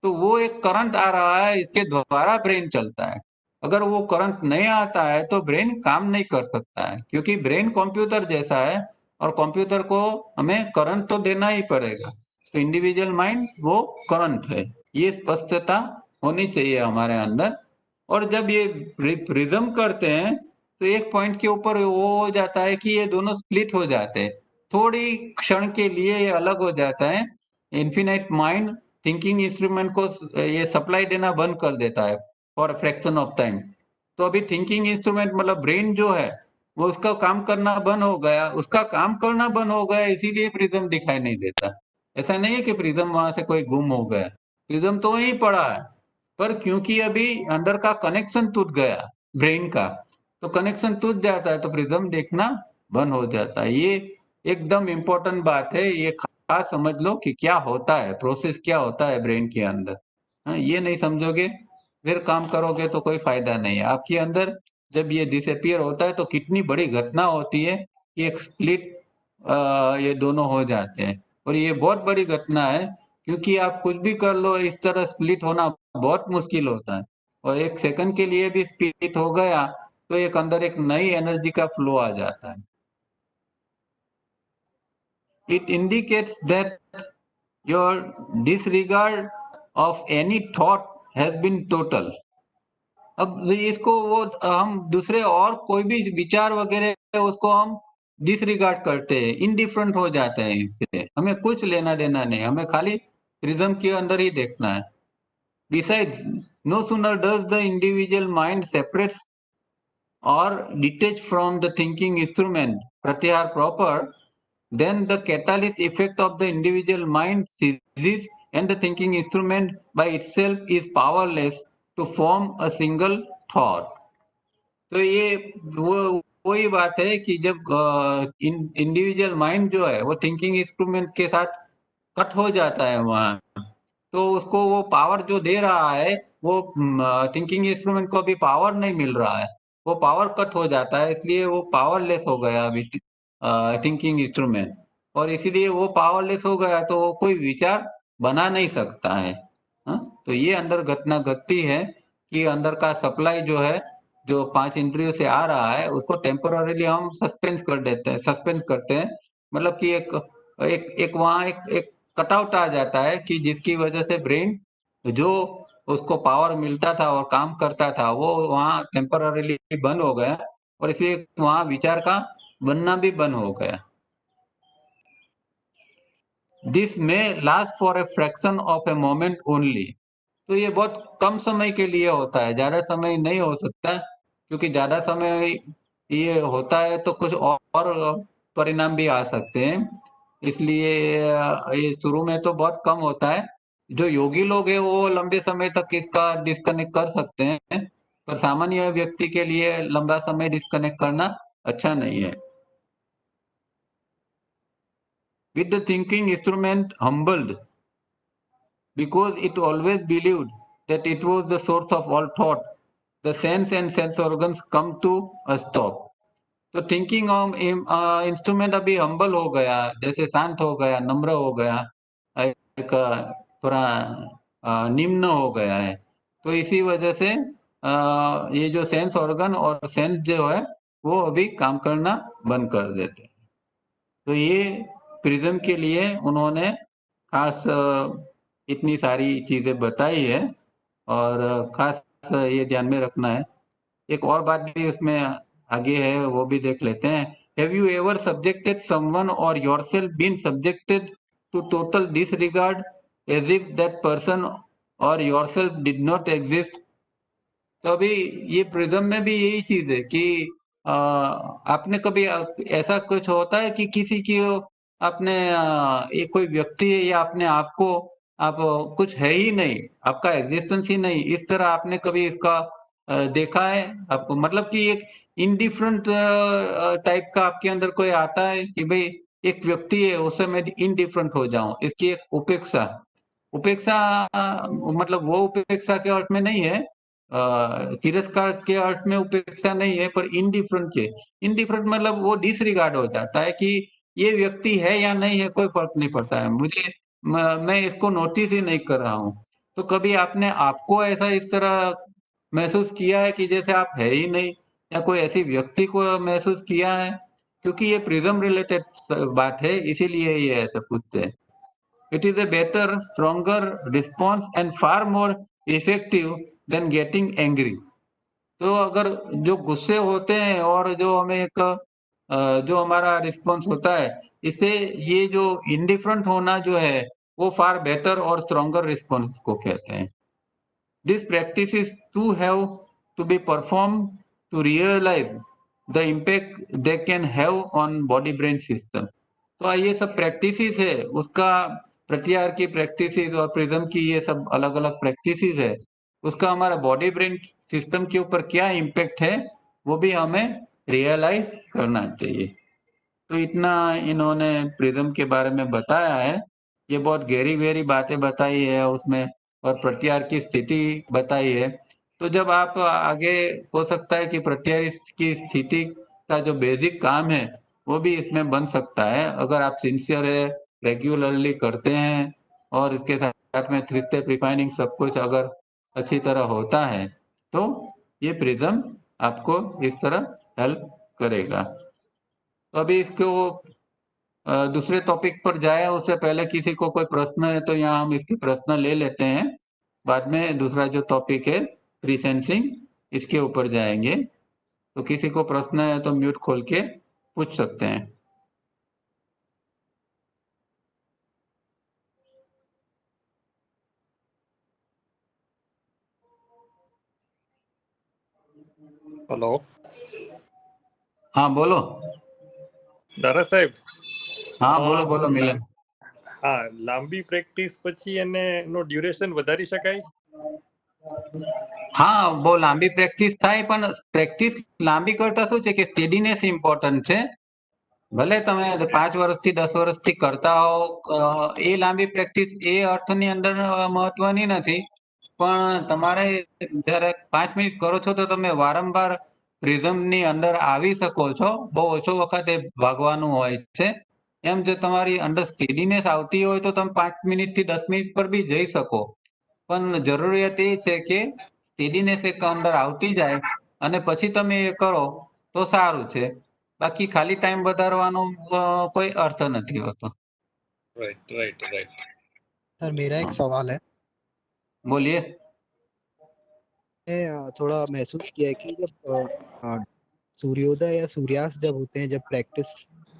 तो वो एक करंट आ रहा है, इसके द्वारा ब्रेन चलता है। अगर वो करंट नहीं आता है तो ब्रेन काम नहीं कर सकता है, क्योंकि ब्रेन कंप्यूटर जैसा है और कंप्यूटर को हमें करंट तो देना ही पड़ेगा। तो इंडिविजुअल माइंड वो करंट है, ये स्पष्टता होनी चाहिए हमारे अंदर। और जब ये प्रिज्म करते हैं तो एक पॉइंट के ऊपर वो हो जाता है कि ये दोनों स्प्लिट हो जाते हैं, थोड़ी क्षण के लिए ये अलग हो जाता है। इन्फिनाइट माइंड थिंकिंग इंस्ट्रूमेंट को ये सप्लाई देना बंद कर देता है फॉर फ्रैक्शन ऑफ टाइम। तो अभी थिंकिंग इंस्ट्रूमेंट मतलब ब्रेन जो है वो उसका काम करना बंद हो गया, उसका काम करना बंद हो गया, इसीलिए प्रिज्म दिखाई नहीं देता। ऐसा नहीं है कि प्रिज्म वहां से कोई गुम हो गया, प्रिज्म तो वहीं पड़ा है, पर क्योंकि अभी अंदर का कनेक्शन टूट गया ब्रेन का, तो कनेक्शन टूट जाता है तो प्रिज्म देखना बंद हो जाता है। ये एकदम इम्पोर्टेंट बात है, ये खास समझ लो कि क्या होता है, प्रोसेस क्या होता है ब्रेन के अंदर। हाँ, ये नहीं समझोगे फिर काम करोगे तो कोई फायदा नहीं है आपके अंदर। जब ये डिसअपियर होता है तो कितनी बड़ी घटना होती है कि एक स्प्लिट ये दोनों हो जाते हैं, और ये बहुत बड़ी घटना है, क्योंकि आप कुछ भी कर लो इस तरह स्प्लिट होना बहुत मुश्किल होता है। और एक सेकंड के लिए भी स्प्लिट हो गया तो एक अंदर एक नई एनर्जी का फ्लो आ जाता है। It indicates that your disregard of any thought has been total. अब इसको वो हम दूसरे और कोई भी विचार वगैरह है उसको हम डिसरिगार्ड करते हैं, इनडिफरेंट हो जाते हैं, इससे हमें कुछ लेना देना नहीं, हमें खाली प्रिज्म के अंदर ही देखना है। Besides, no sooner does the individual mind separates or detach from the thinking instrument pratyahar proper, then the catalyst effect of the individual mind ceases and the thinking instrument by itself is powerless to form a single thought. तो ये वो वही बात है कि जब individual mind जो है वो थिंकिंग इंस्ट्रूमेंट के साथ कट हो जाता है वहां, तो उसको वो पावर जो दे रहा है वो थिंकिंग इंस्ट्रूमेंट को अभी पावर नहीं मिल रहा है, वो पावर कट हो जाता है, इसलिए वो पावरलेस हो गया अभी थिंकिंग इंस्ट्रूमेंट। और इसीलिए वो पावरलेस हो गया तो वो कोई विचार बना नहीं सकता है। हाँ? तो ये अंदर घटना घटती है कि अंदर का सप्लाई जो है, जो पांच इंद्रियों से आ रहा है, उसको टेम्पोररीली हम सस्पेंस कर देते हैं, सस्पेंस करते हैं। मतलब कि एक एक एक वहां एक कटआउट आ जाता है कि जिसकी वजह से ब्रेन जो उसको पावर मिलता था और काम करता था वो वहां टेम्पररीली बंद हो गया, और इसलिए वहां विचार का बनना भी बंद हो गया। दिस में last for a fraction of a moment only. तो ये बहुत कम समय के लिए होता है, ज्यादा समय नहीं हो सकता, क्योंकि ज्यादा समय ये होता है तो कुछ और परिणाम भी आ सकते हैं। इसलिए ये शुरू में तो बहुत कम होता है। जो योगी लोग हैं वो लंबे समय तक इसका डिस्कनेक्ट कर सकते हैं, पर सामान्य व्यक्ति के लिए लंबा समय डिस्कनेक्ट करना अच्छा नहीं है। With the thinking instrument humbled because it always believed that it was the source of all thought, the sense and sense organs come to a stop. तो थिंकिंग इंस्ट्रूमेंट अभी हम्बल हो गया, जैसे शांत हो गया, नम्र हो गया, एक थोड़ा निम्न हो गया है। तो इसी वजह से ये जो सेंस ऑर्गन और सेंस जो है वो अभी काम करना बंद कर देते हैं। तो ये प्रिज्म के लिए उन्होंने खास इतनी सारी चीजें बताई है, और खास ये ध्यान में रखना है। एक और बात भी उसमें आगे है, वो भी देख लेते हैं। Have you ever subjected someone or yourself been subjected to total disregard as if that person or yourself did not exist? तो अभी ये प्रिज्म में भी यही चीज है कि आपने कभी ऐसा कुछ होता है कि किसी की आपने ये कोई व्यक्ति है या अपने आप को आप कुछ है ही नहीं, आपका एग्जिस्टेंस ही नहीं, इस तरह आपने कभी इसका देखा है आपको? मतलब कि एक इनडिफरेंट टाइप का आपके अंदर कोई आता है कि भाई एक व्यक्ति है उससे मैं इनडिफरेंट हो जाऊं, इसकी एक उपेक्षा। उपेक्षा मतलब वो उपेक्षा के अर्थ में नहीं है, तिरस्कार के अर्थ में उपेक्षा नहीं है, पर इनडिफरेंट के, इनडिफरेंट मतलब वो डिसरिगार्ड हो जाता है कि ये व्यक्ति है या नहीं है कोई फर्क नहीं पड़ता है मुझे, मैं इसको नोटिस ही नहीं कर रहा हूँ। तो कभी आपने आपको ऐसा इस तरह महसूस किया है कि जैसे आप है ही नहीं, या कोई ऐसी व्यक्ति को महसूस किया है? क्योंकि ये प्रिज्म रिलेटेड बात है, इसीलिए ये ऐसा पूछते हैं। It is a better, stronger response and far more effective than getting angry. तो अगर जो गुस्से होते हैं और जो हमें एक जो हमारा रिस्पॉन्स होता है, इससे ये जो इंडिफरेंट होना जो है वो फार बेटर और स्ट्रॉन्गर रिस्पॉन्स को कहते हैं। This practice is to have to be perform to realise the impact they can have on body brain system. तो ये सब प्रैक्टिसेस है, उसका प्रत्याहार की प्रैक्टिसेस और प्रिज्म की ये सब अलग अलग प्रैक्टिसेस है, उसका हमारा बॉडी ब्रेन सिस्टम के ऊपर क्या इम्पैक्ट है वो भी हमें रियलाइज करना चाहिए। तो इतना इन्होंने प्रिज्म के बारे में बताया है। ये बहुत गहरी गहरी बातें बताई है उसमें, और प्रत्याहार की स्थिति बताई है। तो जब आप आगे हो सकता है कि प्रत्याहार की स्थिति का जो बेसिक काम है वो भी इसमें बन सकता है, अगर आप सिंसियर है, रेगुलरली करते हैं, और इसके साथ में थ्री स्टेप रिफाइनिंग सब कुछ अगर अच्छी तरह होता है तो ये प्रिज्म आपको इस तरह हेल्प करेगा। तो अभी इसको दूसरे टॉपिक पर जाए उससे पहले किसी को कोई प्रश्न है तो यहाँ हम इसके प्रश्न ले लेते हैं, बाद में दूसरा जो टॉपिक है प्री सेंसिंग, इसके ऊपर जाएंगे। तो किसी को प्रश्न है तो म्यूट खोल के पूछ सकते हैं। हेलो, हाँ बोलो। દારા સાહેબ, हाँ બોલો બોલો મિલન। હા, લાંબી પ્રેક્ટિસ પછી એને નો ડ્યુરેશન વધારી શકાય? હા બહુ લાંબી પ્રેક્ટિસ થાય, પણ પ્રેક્ટિસ લાંબી કરતા શું છે કે સ્ટેડીનેસ ઇમ્પોર્ટન્ટ છે। ભલે તમે 5 વર્ષથી 10 વર્ષથી કરતા હો, એ લાંબી પ્રેક્ટિસ એ અર્થની અંદર મહત્વની નથી, પણ તમારે જ્યારે 5 મિનિટ કરો છો તો તમે વારંવાર પ્રિઝમની અંદર આવી શકો છો, બહુ ઓછો વખત એ ભાગવાનું હોય છે। એમ જો તમારી અંદર સ્ટેડીનેસ આવતી હોય તો તમે 5 મિનિટથી 10 મિનિટ પર બી જઈ શકો, પણ જરૂરિયાત એ છે કે સ્ટેડીનેસ એક અંદર આવતી જાય અને પછી તમે એ કરો તો સારું છે, બાકી ખાલી ટાઈમ વધારવાનો कोई अर्थ नहीं होता। Right right right. सर मेरा एक सवाल है। बोलिए। मैं थोड़ा महसूस किया है कि जब सूर्योदय या सूर्यास्त जब होते हैं, जब प्रैक्टिस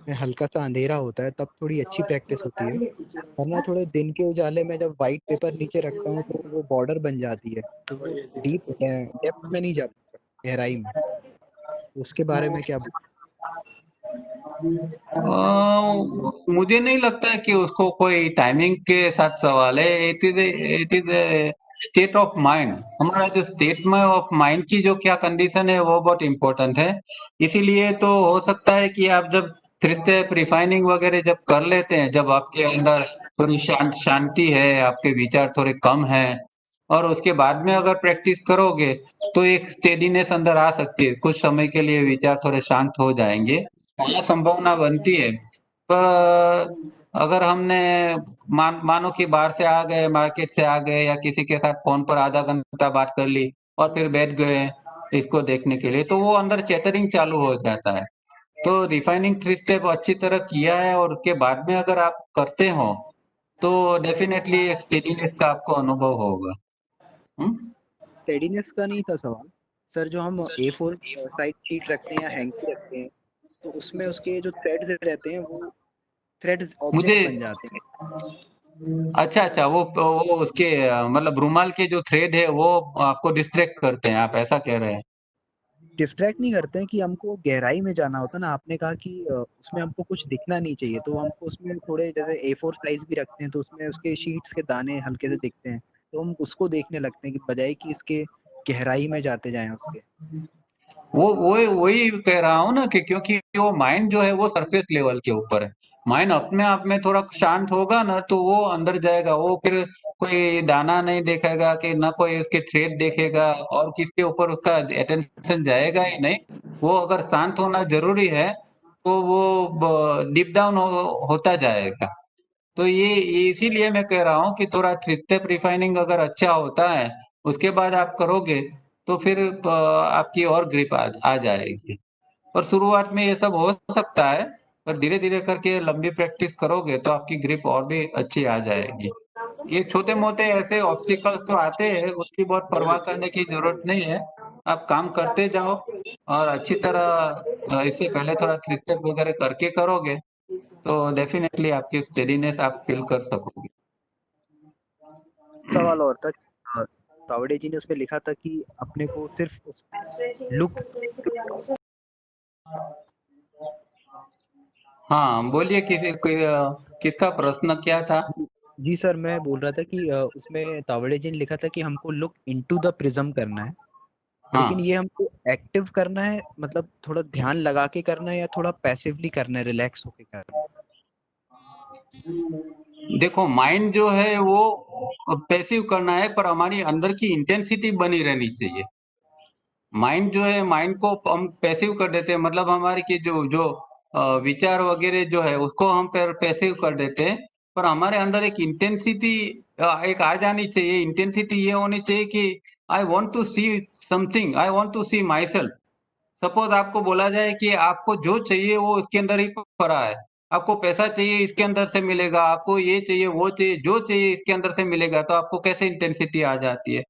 में हल्का सा अंधेरा होता है तब थोड़ी अच्छी प्रैक्टिस होती है, वरना थोड़े दिन के उजाले में जब वाइट पेपर नीचे रखता हूँ तो वो बॉर्डर बन जाती है, तो वो डीप डेप्थ में नहीं जा पाता, गहराई में। उसके बारे में क्या मुझे नहीं लगता है कि उसको कोई टाइमिंग के साथ सवाल है। It is state of mind. हमारा जो स्टेट में ऑफ माइंड की जो क्या कंडीशन है वो बहुत इंपॉर्टेंट है। इसीलिए तो हो सकता है कि आप जब थ्री स्टेप रिफाइनिंग वगैरह जब कर लेते हैं, जब आपके अंदर थोड़ी शांति है, आपके विचार थोड़े कम है, और उसके बाद में अगर प्रैक्टिस करोगे तो एक स्टेडीनेस अंदर आ सकती है, कुछ समय के लिए विचार थोड़े शांत हो जाएंगे, यहाँ संभावना बनती है। पर अगर हमने मानो कि बाहर से आ गए, मार्केट से आ गए, या किसी के साथ फोन पर आधा घंटा बात कर ली और फिर बैठ गए इसको देखने के लिए, तो वो अंदर चैटरिंग चालू हो जाता है। तो रिफाइनिंग थ्री स्टेप अच्छी तरह किया है और उसके बाद में अगर आप करते हो तो डेफिनेटली एक स्टेडीनेस का आपको अनुभव होगा। स्टेडीनेस का नहीं था सवाल सर, जो हम A4 साइज शीट रखते हैं या हैंकी रखते हैं, तो उसमें उसके जो थ्रेड्स रहते हैं वो थ्रेड्स मुझे ऑब्जेक्ट बन जाते हैं। अच्छा वो उसके मतलब रुमाल के जो थ्रेड है वो आपको डिस्ट्रैक्ट करते हैं, आप ऐसा कह रहे हैं? डिस्ट्रैक्ट नहीं करते हैं कि हमको गहराई में जाना होता है ना। आपने कहा कि उसमें हमको कुछ दिखना नहीं चाहिए, तो हमको उसमें थोड़े जैसे A4 साइज भी रखते हैं, तो उसमें उसके शीट्स के दाने हल्के से दिखते हैं, तो हम उसको देखने लगते हैं कि बजाय कि इसके गहराई में जाते जाएं उसके। वो वही कह रहा हूँ ना कि क्योंकि वो माइंड जो है वो सरफेस लेवल के ऊपर है। माइंड अपने आप में थोड़ा शांत होगा ना तो वो अंदर जाएगा, वो फिर कोई दाना नहीं देखेगा कि ना कोई उसके थ्रेड देखेगा और किसके ऊपर उसका अटेंशन जाएगा ही नहीं। वो अगर शांत होना जरूरी है तो वो डीप डाउन होता जाएगा। तो ये इसीलिए मैं कह रहा हूँ कि थोड़ा थ्री स्टेप रिफाइनिंग अगर अच्छा होता है उसके बाद आप करोगे तो फिर आपकी और ग्रिप आ जाएगी। और शुरुआत में ये सब हो सकता है, पर धीरे धीरे करके लंबी प्रैक्टिस करोगे तो आपकी ग्रिप और भी अच्छी आ जाएगी। ये छोटे मोटे ऐसे ऑब्स्टिकल्स तो आते हैं, उसकी बहुत परवाह करने की जरूरत नहीं है। आप काम करते जाओ और अच्छी तरह इससे पहले थोड़ा थ्री स्टेप वगैरह करके करोगे तो डेफिनेटली आपकी स्टेडीनेस आप फील कर सकोगे। सवाल और था, अ, तावड़े जी ने उसमें लिखा था कि अपने को सिर्फ उस लुक। हाँ बोलिए, किसका प्रश्न क्या था? जी सर, मैं बोल रहा था कि उसमें तावड़े जी ने लिखा था कि हमको लुक इनटू द प्रिज्म करना है, लेकिन हाँ ये हमको एक्टिव करना है, मतलब थोड़ा ध्यान लगा के करना है या थोड़ा पैसिवली करना है, रिलैक्स होके करना है? देखो, माइंड जो है वो पैसिव करना है पर हमारी अंदर की इंटेंसिटी बनी रहनी चाहिए। माइंड जो है, माइंड को हम पैसिव कर देते हैं, मतलब हमारी की जो जो विचार वगैरह जो है उसको हम पैसिव कर देते हैं, पर हमारे अंदर एक इंटेंसिटी एक आ जानी चाहिए। इंटेंसिटी ये होनी चाहिए कि I want to see something, I want to see myself. Suppose आपको बोला जाए कि आपको जो चाहिए वो इसके अंदर ही पड़ा है, आपको पैसा चाहिए इसके अंदर से मिलेगा, आपको ये चाहिए वो चाहिए, जो चाहिए इसके अंदर से मिलेगा, तो आपको कैसे इंटेंसिटी आ जाती है?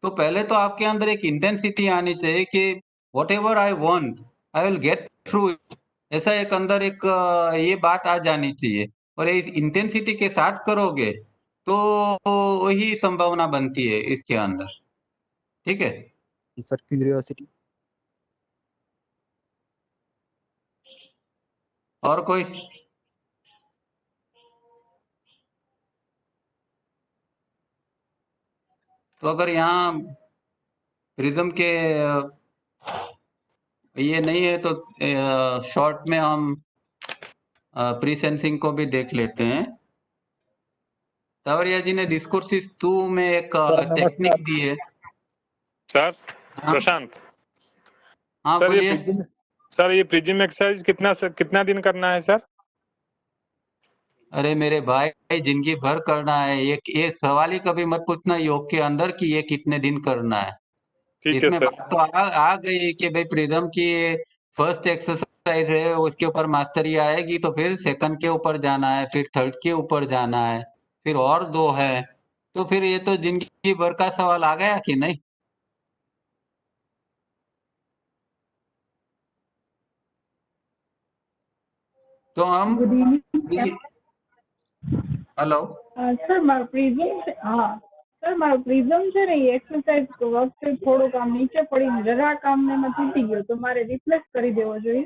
तो पहले तो आपके अंदर एक इंटेंसिटी आनी चाहिए कि what ever I want I will get through it. ऐसा एक अंदर एक ये बात आ जानी चाहिए, और इस इंटेंसिटी के साथ करोगे तो वही संभावना बनती है इसके अंदर। ठीक है? Sir curiosity. और कोई? तो अगर यहाँ प्रिज्म के ये नहीं है तो शॉर्ट में हम प्री सेंसिंग को भी देख लेते हैं। तावरिया जी ने डिस्कोर्सिस 2 में एक सर टेक्निक नमस्कार। दी है। सर हाँ प्रशांत। हाँ सर बोलिए। ये प्रिज्म एक्सरसाइज कितना दिन करना है सर? अरे मेरे भाई, जिंदगी भर करना है। ये सवाल ही कभी मत पूछना योग के अंदर कि ये कितने दिन करना है। ठीक है इसमें सर। बात तो आ गई कि भाई प्रिज्म की फर्स्ट एक्सरसाइज है, उसके ऊपर मास्टरी आएगी तो फिर सेकंड के ऊपर जाना है, फिर थर्ड के ऊपर जाना है, फिर और दो है। तो फिर ये तो जिंदगी भर का सवाल आ गया कि नहीं? तो हम गुड इवनिंग। हेलो। સર મારો પ્રિઝમ છે. હા સર મારો પ્રિઝમ છે ને એ એક્સરસાઇઝ વખતે થોડોક આમ નીચે પડીને જરાક આમ એમાં તૂટી ગયો, તો મારે રિપ્લેસ કરી દેવો જોઈએ.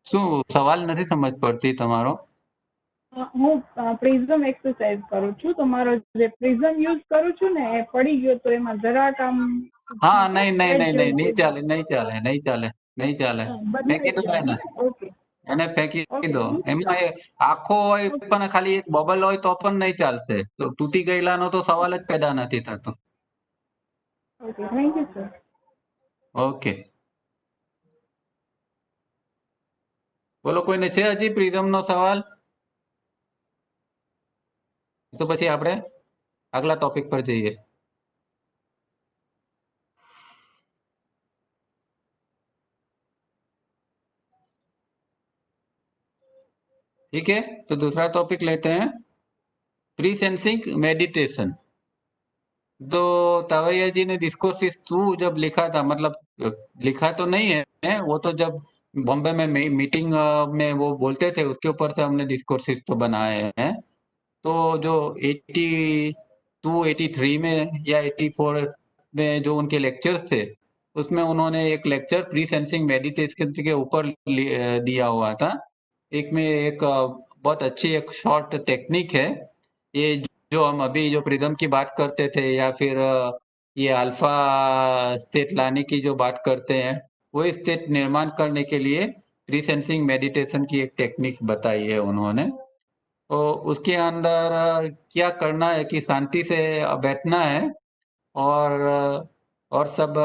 શું સવાલ નથી સમજ પડતી તમારો? હું પ્રિઝમ એક્સરસાઇઝ કરું છું, તો મારો જે પ્રિઝમ યુઝ કરું છું ને એ પડી ગયો, તો એમાં જરાક આમ હા, નહીં નહીં થ્રેડ નહીં નહીં જેવું નહીં થઈ ગયું. ચાલે, નહીં ચાલે, નહીં ચાલે, નહીં ચાલે. ફેંકી બદલાઈ દો જાય એને, ને? ઓકે એને ફેંકી ઓકે દો. એમાં એ આખો હોય ઓકે પણ ખાલી એક બબલ હોય તો પણ નહીં ચાલશે. તો તૂટી ગયેલાનો તો સવાલ જ પેદા નથી થતો. Okay, thank you sir. Okay, બોલો, કોઈને છે હજી પ્રિઝમનો સવાલ? તો પછી આપણે આગલા ટોપિક પર જઈએ. ठीक है, तो दूसरा टॉपिक लेते हैं, प्री सेंसिंग मेडिटेशन। तो तावरिया जी ने डिस्कोर्सिस 2 जब लिखा था, मतलब लिखा तो नहीं है, वो तो जब बॉम्बे में मीटिंग में वो बोलते थे उसके ऊपर से हमने डिस्कोर्सेस तो बनाए हैं। तो जो 82 83 में या 84 में जो उनके लेक्चर्स थे, उसमें उन्होंने एक लेक्चर प्री सेंसिंग मेडिटेशन के ऊपर दिया हुआ था। एक में एक बहुत अच्छी एक शॉर्ट टेक्निक है, ये जो हम अभी जो प्रिज्म की बात करते थे या फिर ये अल्फा स्टेट लाने की जो बात करते हैं, वही स्टेट निर्माण करने के लिए प्री सेंसिंग मेडिटेशन की एक टेक्निक बताई है उन्होंने। तो उसके अंदर क्या करना है कि शांति से बैठना है, और सब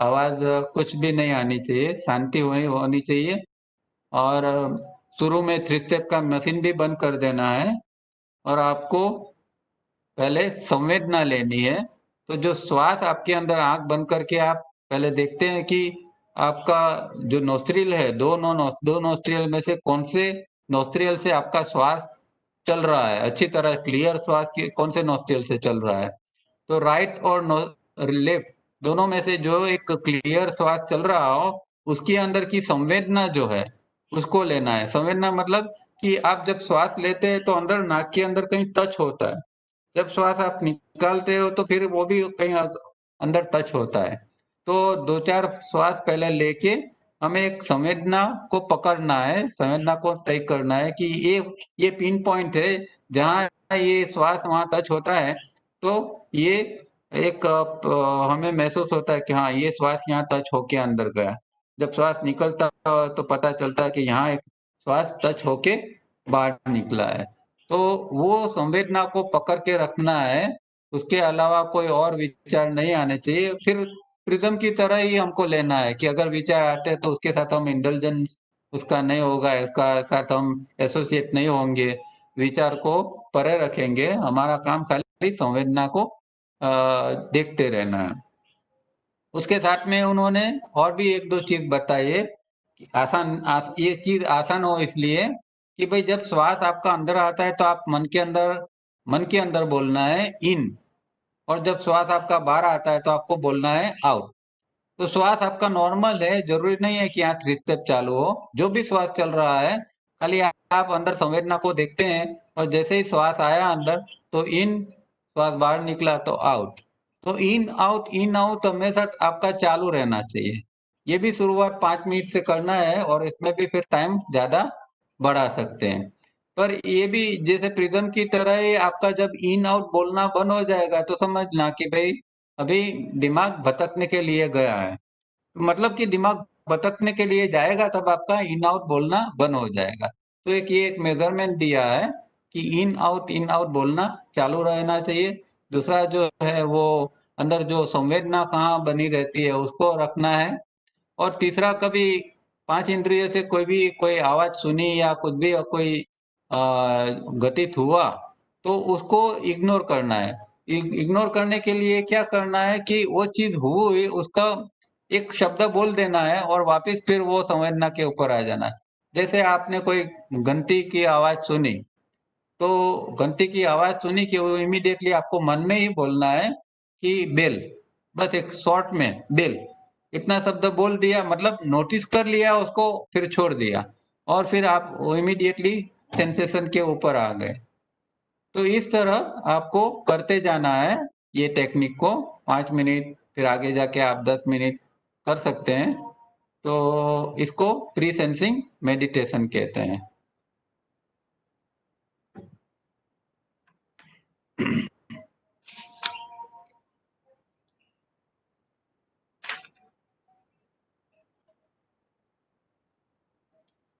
आवाज कुछ भी नहीं आनी चाहिए, शांति होनी चाहिए। और शुरू में 3 स्टेप का मशीन भी बंद कर देना है, और आपको पहले संवेदना लेनी है। तो जो श्वास आपके अंदर आंख बंद करके आप पहले देखते हैं कि आपका जो नोस्ट्रिल है, दो नोस्ट्रिल में से कौन से नोस्ट्रिल से आपका श्वास चल रहा है, अच्छी तरह क्लियर श्वास की कौन से नोस्ट्रिल से चल रहा है। तो राइट और लेफ्ट दोनों में से जो एक क्लियर श्वास चल रहा हो, उसके अंदर की संवेदना जो है उसको लेना है। संवेदना मतलब कि आप जब श्वास लेते हैं तो अंदर नाक के अंदर कहीं टच होता है, जब श्वास आप निकालते हो तो फिर वो भी कहीं अंदर टच होता है। तो 2-4 श्वास पहले लेके हमें एक संवेदना को पकड़ना है, संवेदना को तय करना है कि ये पिन पॉइंट है जहाँ ये श्वास वहां टच होता है। तो ये एक हमें महसूस होता है कि हाँ ये श्वास यहाँ टच होके अंदर गया। जब श्वास निकलता है तो पता चलता है कि यहाँ एक श्वास टच होके बाहर निकला है। तो वो संवेदना को पकड़ के रखना है, उसके अलावा कोई और विचार नहीं आने चाहिए। फिर प्रिज्म की तरह ही हमको लेना है कि अगर विचार आते हैं तो उसके साथ हम इंडल्जेंस उसका नहीं होगा, इसका साथ हम एसोसिएट नहीं होंगे, विचार को परे रखेंगे। हमारा काम खाली संवेदना को देखते रहना है। उसके साथ में उन्होंने और भी 1-2 चीज बताई है कि ये चीज आसान हो इसलिए कि भाई जब श्वास आपका अंदर आता है तो आप मन के अंदर बोलना है इन, और जब श्वास आपका बाहर आता है तो आपको बोलना है आउट। तो श्वास आपका नॉर्मल है, जरूरी नहीं है कि यहाँ 3 स्टेप चालू हो, जो भी श्वास चल रहा है खाली आप अंदर संवेदना को देखते हैं, और जैसे ही श्वास आया अंदर तो इन, श्वास बाहर निकला तो आउट। तो इन आउट हमेशा आपका चालू रहना चाहिए। ये भी शुरुआत 5 मिनट से करना है, और इसमें भी फिर टाइम ज्यादा बढ़ा सकते हैं। पर ये भी जैसे प्रिज्म की तरह ही आपका जब इन आउट बोलना बंद हो जाएगा तो समझना कि भाई अभी दिमाग भटकने के लिए गया है। मतलब कि दिमाग भटकने के लिए जाएगा तब आपका इन आउट बोलना बंद हो जाएगा। तो ये एक मेजरमेंट दिया है कि इन आउट बोलना चालू रहना चाहिए। दूसरा जो है वो अंदर जो संवेदना कहाँ बनी रहती है उसको रखना है। और तीसरा, कभी 5 इंद्रिय से कोई आवाज सुनी या कुछ भी कोई घटित हुआ तो उसको इग्नोर करना है। इग्नोर करने के लिए क्या करना है कि वो चीज हुई उसका एक शब्द बोल देना है और वापस फिर वो संवेदना के ऊपर आ जाना है। जैसे आपने कोई घंटी की आवाज सुनी, तो घंटी की आवाज सुनी कि वो इमीडिएटली आपको मन में ही बोलना है कि बेल, बस एक शॉर्ट में बेल, इतना शब्द बोल दिया, मतलब नोटिस कर लिया उसको, फिर छोड़ दिया, और फिर आप वो इमीडिएटली सेंसेशन के ऊपर आ गए। तो इस तरह आपको करते जाना है ये टेक्निक को 5 मिनट, फिर आगे जाके आप 10 मिनट कर सकते हैं। तो इसको प्री सेंसिंग मेडिटेशन कहते हैं।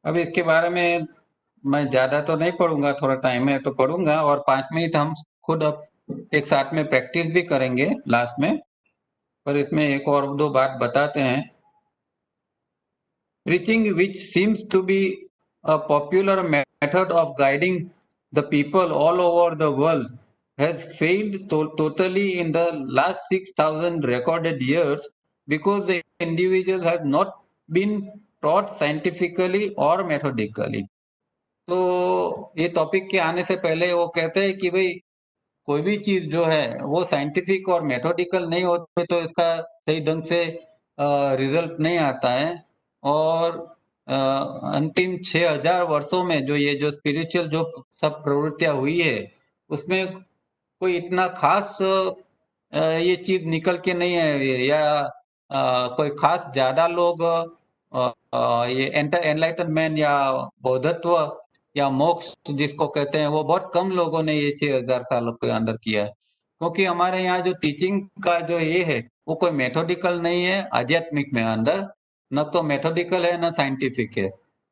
अब इसके बारे में मैं ज्यादा तो नहीं पढ़ूंगा, थोड़ा टाइम है तो पढ़ूंगा, और 5 मिनट हम खुद अब एक साथ में प्रैक्टिस भी करेंगे लास्ट में। पर इसमें एक और 2 बात बताते हैं। Preaching, which seems to be a popular method of guiding the people all over the world, has failed totally in the last 6,000 recorded years because the individuals have not been taught scientifically or methodically. तो ये topic के आने से पहले वो कहते हैं कि भाई कोई भी चीज जो है वो साइंटिफिक और मेथोडिकल नहीं होते तो इसका सही ढंग से रिजल्ट नहीं आता है। और अंतिम 6000 वर्षों में जो स्पिरिचुअल जो सब प्रवृत्तियां हुई है, उसमें कोई इतना खास ये चीज निकल के नहीं है, या कोई खास ज्यादा लोग ये एनलाइटनमेंट या बौद्धत्व या मोक्ष जिसको कहते हैं, वो बहुत कम लोगों ने ये 6000 सालों के अंदर किया है। क्योंकि हमारे यहाँ जो टीचिंग का जो ये है, वो कोई मेथोडिकल नहीं है आध्यात्मिक में अंदर, न तो मेथोडिकल है न साइंटिफिक है।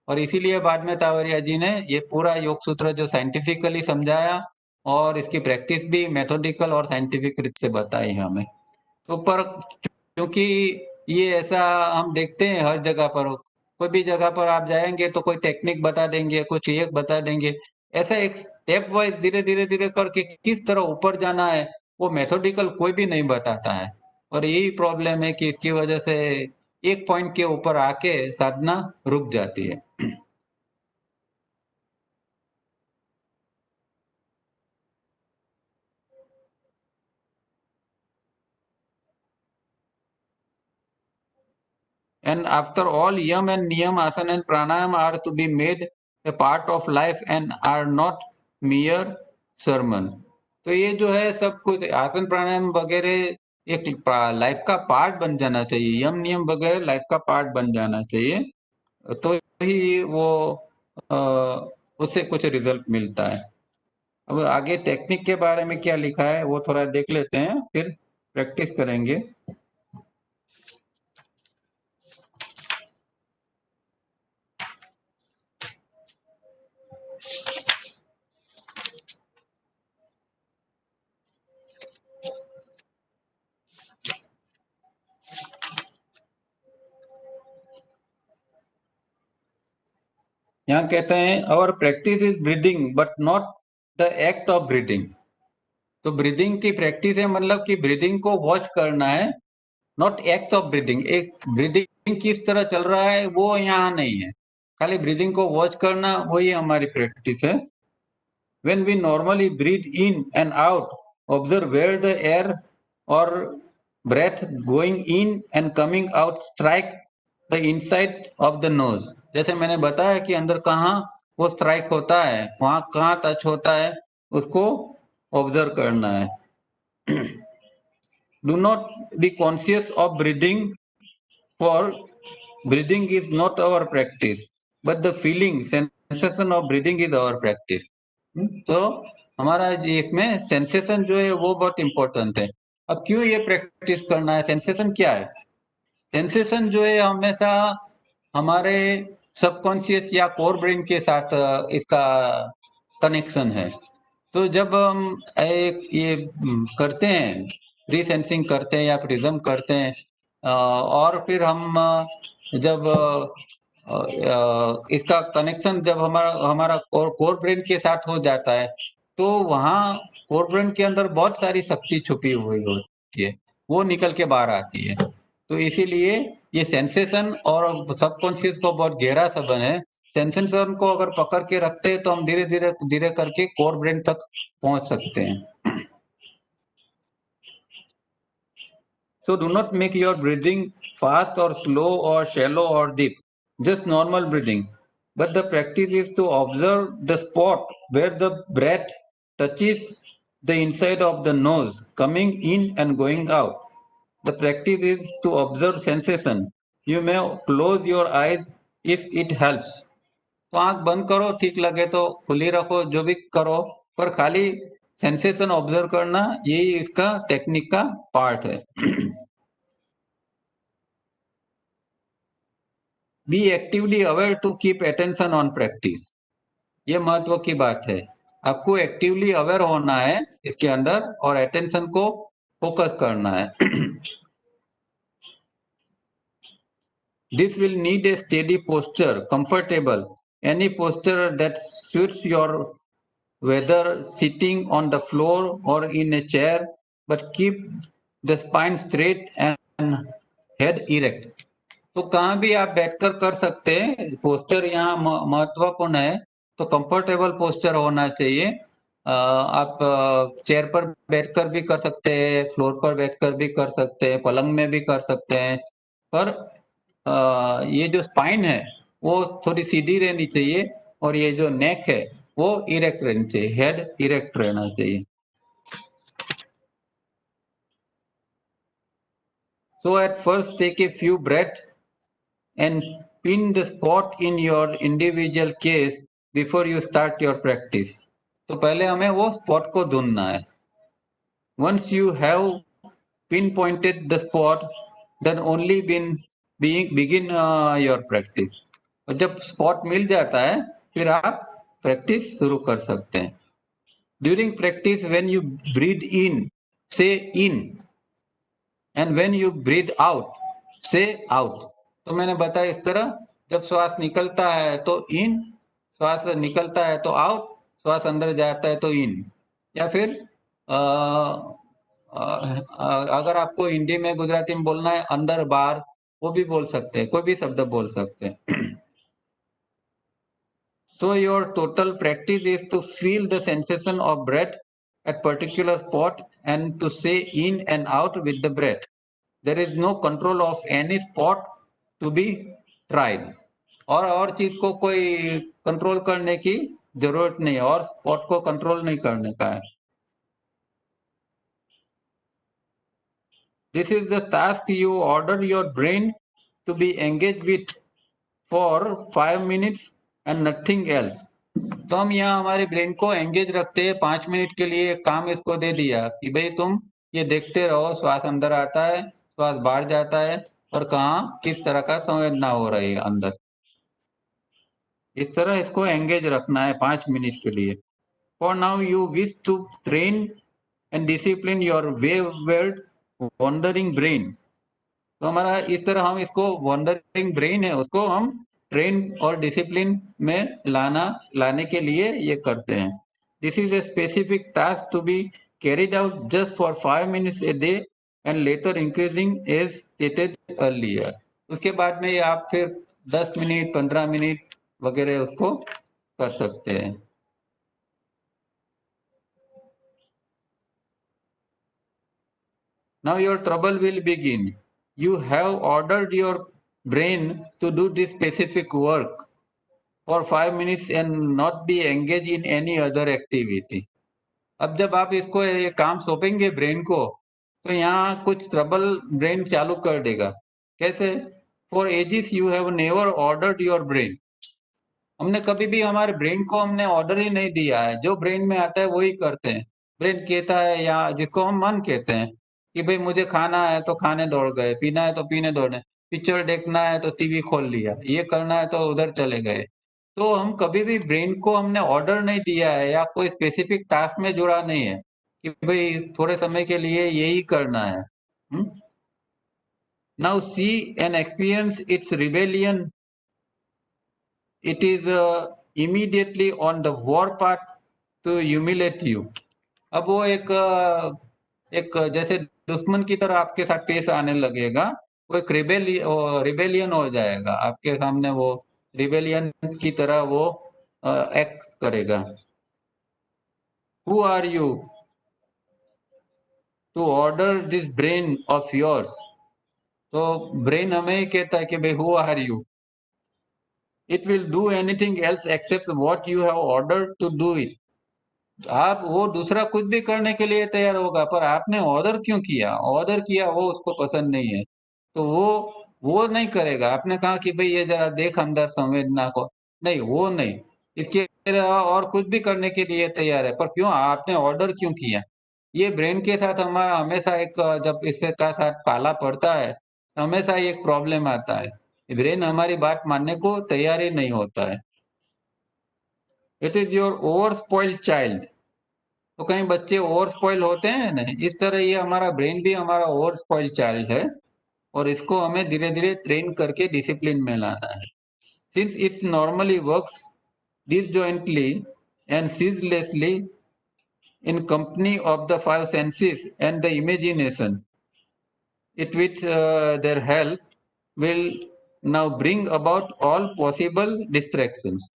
और इसीलिए बाद में तावरिया जी ने ये पूरा योग सूत्र जो साइंटिफिकली समझाया, और इसकी प्रैक्टिस भी मेथोडिकल और साइंटिफिक रूप से बताई है हमें। तो पर क्योंकि ये ऐसा हम देखते हैं हर जगह पर, कोई भी जगह पर आप जाएंगे तो कोई टेक्निक बता देंगे, कुछ ये बता देंगे, ऐसा एक स्टेप वाइज धीरे धीरे धीरे करके किस तरह ऊपर जाना है, वो मेथोडिकल कोई भी नहीं बताता है। और यही प्रॉब्लम है कि इसकी वजह से एक पॉइंट के ऊपर आके साधना रुक जाती है। And after all, yam and niyam, asana and pranayam are to be made a part of life and are not mere sermon. तो ये जो है सब कुछ आसन प्राणायाम वगैरह एक लाइफ का पार्ट बन जाना चाहिए, यम नियम वगैरह लाइफ का पार्ट बन जाना चाहिए, तो ही वो उससे कुछ रिजल्ट मिलता है। अब आगे टेक्निक के बारे में क्या लिखा है वो थोड़ा देख लेते हैं, फिर प्रैक्टिस करेंगे। यहाँ कहते हैं our practice is breathing but not the act of breathing. तो ब्रीदिंग की प्रैक्टिस है, मतलब कि ब्रीदिंग को वॉच करना है, नॉट एक्ट ऑफ ब्रीदिंग। एक ब्रीदिंग किस तरह चल रहा है वो यहाँ नहीं है, खाली ब्रीदिंग को वॉच करना वही हमारी प्रैक्टिस है। When we normally breathe in and out, observe where the air or breath going in and coming out strike the inside of the nose. जैसे मैंने बताया कि अंदर कहाँ वो स्ट्राइक होता है, वहां कहाँ टच होता है, उसको ऑब्जर्व करना है। Do not be conscious of breathing, for breathing is not our practice, but the feeling, sensation of breathing is our practice. तो हमारा इसमें सेंसेशन जो है वो बहुत इंपॉर्टेंट है। अब क्यों ये प्रैक्टिस करना है, सेंसेशन क्या है? सेंसेशन जो है हमेशा हमारे सबकॉन्शियस या कोर ब्रेन के साथ इसका कनेक्शन है। तो जब हम एक ये करते हैं, प्री सेंसिंग करते हैं या प्रिज्म करते हैं, और फिर हम जब इसका कनेक्शन जब हमारा कोर ब्रेन के साथ हो जाता है, तो वहाँ कोर ब्रेन के अंदर बहुत सारी शक्ति छुपी हुई होती है, वो निकल के बाहर आती है। तो इसीलिए ये सेंसेशन और सबकॉन्शियस को बहुत गहरा संबंध है। सेंसेशन को अगर पकड़ के रखते हैं तो हम धीरे धीरे धीरे करके कोर ब्रेन तक पहुंच सकते हैं। So do not make your breathing fast or slow or shallow or deep, just normal breathing. But the practice is to observe the spot where the breath touches the inside of the nose, coming in and going out. The practice is to observe sensation. You may close your eyes if it helps. तो आंख बंद करो, ठीक लगे तो खुली रखो, जो भी करो, पर खाली सेंसेशन ऑब्जर्व करना यही इसका टेक्निक का पार्ट है। Be actively aware to keep attention on practice. ये महत्व की बात है, आपको एक्टिवली अवेयर होना है इसके अंदर और अटेंशन को फोकस करना है। This will need a steady posture, comfortable, any posture that suits your, whether sitting on the floor or in a chair, but keep the spine straight and head erect. तो कहाँ भी आप बैठकर कर सकते हैं, पोस्चर यहाँ महत्वपूर्ण है। तो कंफर्टेबल पोस्चर होना चाहिए। आप चेयर पर बैठकर भी कर सकते हैं, फ्लोर पर बैठकर भी कर सकते हैं, पलंग में भी कर सकते हैं, पर ये जो स्पाइन है वो थोड़ी सीधी रहनी चाहिए और ये जो नेक है वो इरेक्ट रहनी चाहिए, हेड इरेक्ट रहना चाहिए। So at first take a few breaths and pin the spot in your individual case before you start your practice. तो पहले हमें वो स्पॉट को ढूंढना है। Once you have pinpointed the spot, then only begin your practice. और जब spot मिल जाता है फिर आप प्रैक्टिस शुरू कर सकते हैं। During practice, when you breathe in, say in, and when you breathe out, say out. तो मैंने बताया इस तरह, जब श्वास निकलता है तो इन, श्वास निकलता है तो आउट, श्वास अंदर जाता है तो इन। या फिर अगर आपको हिंदी में गुजराती में बोलना है अंदर बाहर, वो भी बोल सकते हैं, कोई भी शब्द बोल सकते हैं। So your total practice is to feel the sensation of breath at particular spot and to say in and out with the breath. There is no control of any spot to be tried. और चीज को कोई control करने की जरूरत नहीं है, और स्पॉट को कंट्रोल नहीं करने का है। This is the task you order your brain to be engaged with for 5 minutes and nothing else. तो हम यहाँ हमारे ब्रेन को एंगेज रखते हैं 5 मिनट के लिए। काम इसको दे दिया कि भाई तुम ये देखते रहो, श्वास अंदर आता है, श्वास बाहर जाता है और कहाँ किस तरह का संवेदना हो रही है अंदर। इस तरह इसको एंगेज रखना है 5 मिनट के लिए। For now you wish to train and discipline your wayward wandering brain. तो हमारा इस तरह हम इसको वॉन्डरिंग ब्रेन है उसको हम ट्रेन और डिसिप्लिन में लाने के लिए ये करते हैं। This is a specific task to be carried out just for 5 minutes a day and later increasing as stated earlier. उसके बाद में आप फिर 10 मिनट 15 मिनट वगैरह उसको कर सकते हैं। Now your trouble will begin. You have ordered your brain to do this specific work for 5 minutes and not be engaged in any other activity. अब जब आप इसको ये काम सौंपेंगे ब्रेन को, तो यहाँ कुछ ट्रबल ब्रेन चालू कर देगा। कैसे? For ages you have never ordered your brain. हमने कभी भी हमारे ब्रेन को हमने ऑर्डर ही नहीं दिया है, जो ब्रेन में आता है वही करते हैं। ब्रेन कहता है, या जिसको हम मन कहते हैं कि भाई मुझे खाना है तो खाने दौड़ गए, पीना है तो पीने दौड़े, पिक्चर देखना है तो टीवी खोल लिया, ये करना है तो उधर चले गए। तो हम कभी भी ब्रेन को हमने ऑर्डर नहीं दिया है या कोई स्पेसिफिक टास्क में जुड़ा नहीं है कि भाई थोड़े समय के लिए यही करना है। Now see and experience it's rebellion. It is immediately on the war path to humiliate you. अब वो एक जैसे दुश्मन की तरह आपके साथ पेश आने लगेगा, वो एक रिबेलियन हो जाएगा आपके सामने, वो रिबेलियन की तरह वो एक्ट करेगा। Who are you to order this brain of yours? तो ब्रेन हमें ही कहता है कि भाई who are you? It will do anything else except what you have ordered to do it. आप वो दूसरा कुछ भी करने के लिए तैयार होगा, पर आपने ऑर्डर क्यों किया? ऑर्डर किया वो उसको पसंद नहीं है, तो वो नहीं करेगा। आपने कहा कि भाई ये जरा देख अंदर संवेदना को, नहीं वो नहीं, इसके अलावा और कुछ भी करने के लिए तैयार है, पर क्यों? आपने ऑर्डर क्यों किया? ये ब्रेन के साथ हमारा हमेशा एक, जब इससे का साथ पाला पड़ता है तो हमेशा एक प्रॉब्लम आता है, ब्रेन हमारी बात मानने को तैयार ही नहीं होता है। It is your over spoiled child. तो कहीं बच्चे ओवर स्पॉइल होते हैं नहीं, इस तरह ये हमारा ब्रेन भी हमारा ओवर स्पॉइल चाइल्ड है, और इसको हमें धीरे धीरे ट्रेन करके डिसिप्लिन में लाना है। Since it's normally works disjointly and ceaselessly in company of the 5 senses and the imagination, it with their help will now bring about all possible distractions.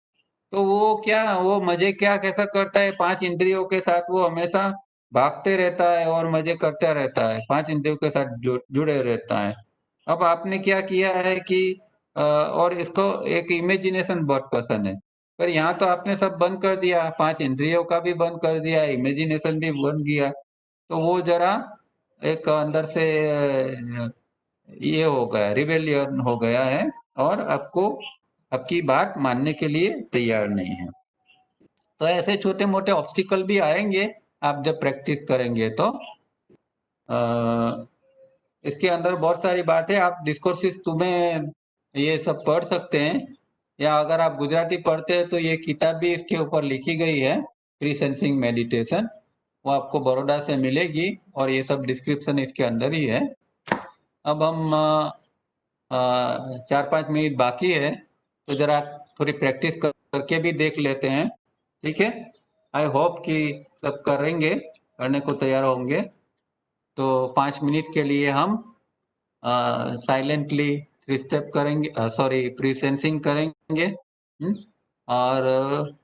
तो वो मजे कैसा करता है? 5 इंद्रियों के साथ वो हमेशा भागते रहता है और मजे करता रहता है, 5 इंद्रियों के साथ जुड़े रहता है। अब आपने क्या किया है कि और इसको एक इमेजिनेशन बहुत पसंद है, पर यहाँ तो आपने सब बंद कर दिया, 5 इंद्रियों का भी बंद कर दिया, इमेजिनेशन भी बंद किया, तो वो जरा एक अंदर से ये हो गया, रिबेलियन हो गया है और आपको आपकी बात मानने के लिए तैयार नहीं है। तो ऐसे छोटे मोटे ऑब्स्टिकल भी आएंगे आप जब प्रैक्टिस करेंगे तो। इसके अंदर बहुत सारी बात है, आप डिस्कोर्सिस तुम्हें ये सब पढ़ सकते हैं, या अगर आप गुजराती पढ़ते हैं तो ये किताब भी इसके ऊपर लिखी गई है, प्री सेंसिंग मेडिटेशन, वो आपको बड़ौदा से मिलेगी और ये सब डिस्क्रिप्शन इसके अंदर ही है। अब हम 4-5 मिनट बाकी है, तो जरा थोड़ी प्रैक्टिस करके भी देख लेते हैं, ठीक है। आई होप कि सब करेंगे, करने को तैयार होंगे। तो 5 मिनट के लिए हम साइलेंटली 3 स्टेप करेंगे, सॉरी प्री सेंसिंग करेंगे। और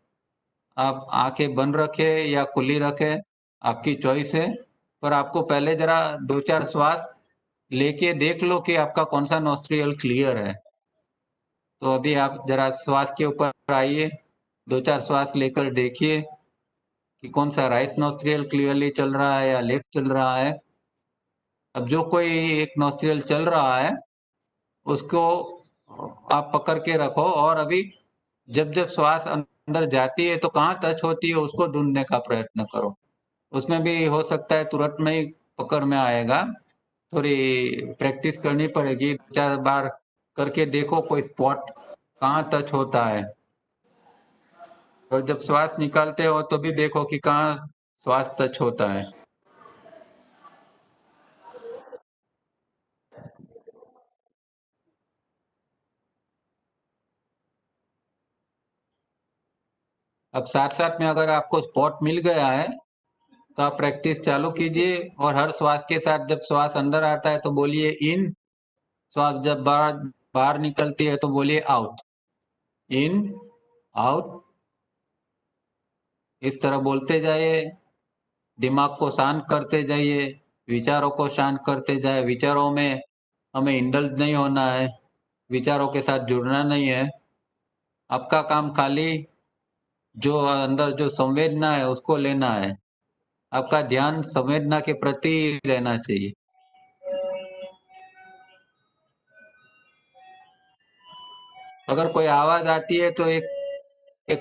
आप आंखें बंद रखे या खुली रखे, आपकी चॉइस है, पर आपको पहले जरा 2-4 श्वास लेके देख लो कि आपका कौन सा नॉस्ट्रियल क्लियर है। तो अभी आप जरा श्वास के ऊपर आइए, 2-4 श्वास लेकर देखिए कि कौन सा राइट नॉस्ट्रियल क्लियरली चल रहा है या लेफ्ट चल रहा है। अब जो कोई एक नॉस्ट्रियल चल रहा है उसको आप पकड़ के रखो, और अभी जब जब श्वास अंदर जाती है तो कहाँ टच होती है उसको ढूंढने का प्रयत्न करो। उसमें भी हो सकता है तुरंत में ही पकड़ में आएगा, थोड़ी प्रैक्टिस करनी पड़ेगी, 4 बार करके देखो कोई स्पॉट कहाँ टच होता है। और जब श्वास निकालते हो तो भी देखो कि कहाँ श्वास टच होता है। अब साथ साथ में अगर आपको स्पॉट मिल गया है तो आप प्रैक्टिस चालू कीजिए, और हर श्वास के साथ जब श्वास अंदर आता है तो बोलिए इन, श्वास जब बाहर बाहर निकलती है तो बोलिए आउट, इन आउट, इस तरह बोलते जाइए। दिमाग को शांत करते जाइए, विचारों को शांत करते जाए। विचारों में हमें इंडल्ज नहीं होना है, विचारों के साथ जुड़ना नहीं है। आपका काम खाली जो अंदर जो संवेदना है उसको लेना है, आपका ध्यान संवेदना के प्रति रहना चाहिए। अगर कोई आवाज आती है तो एक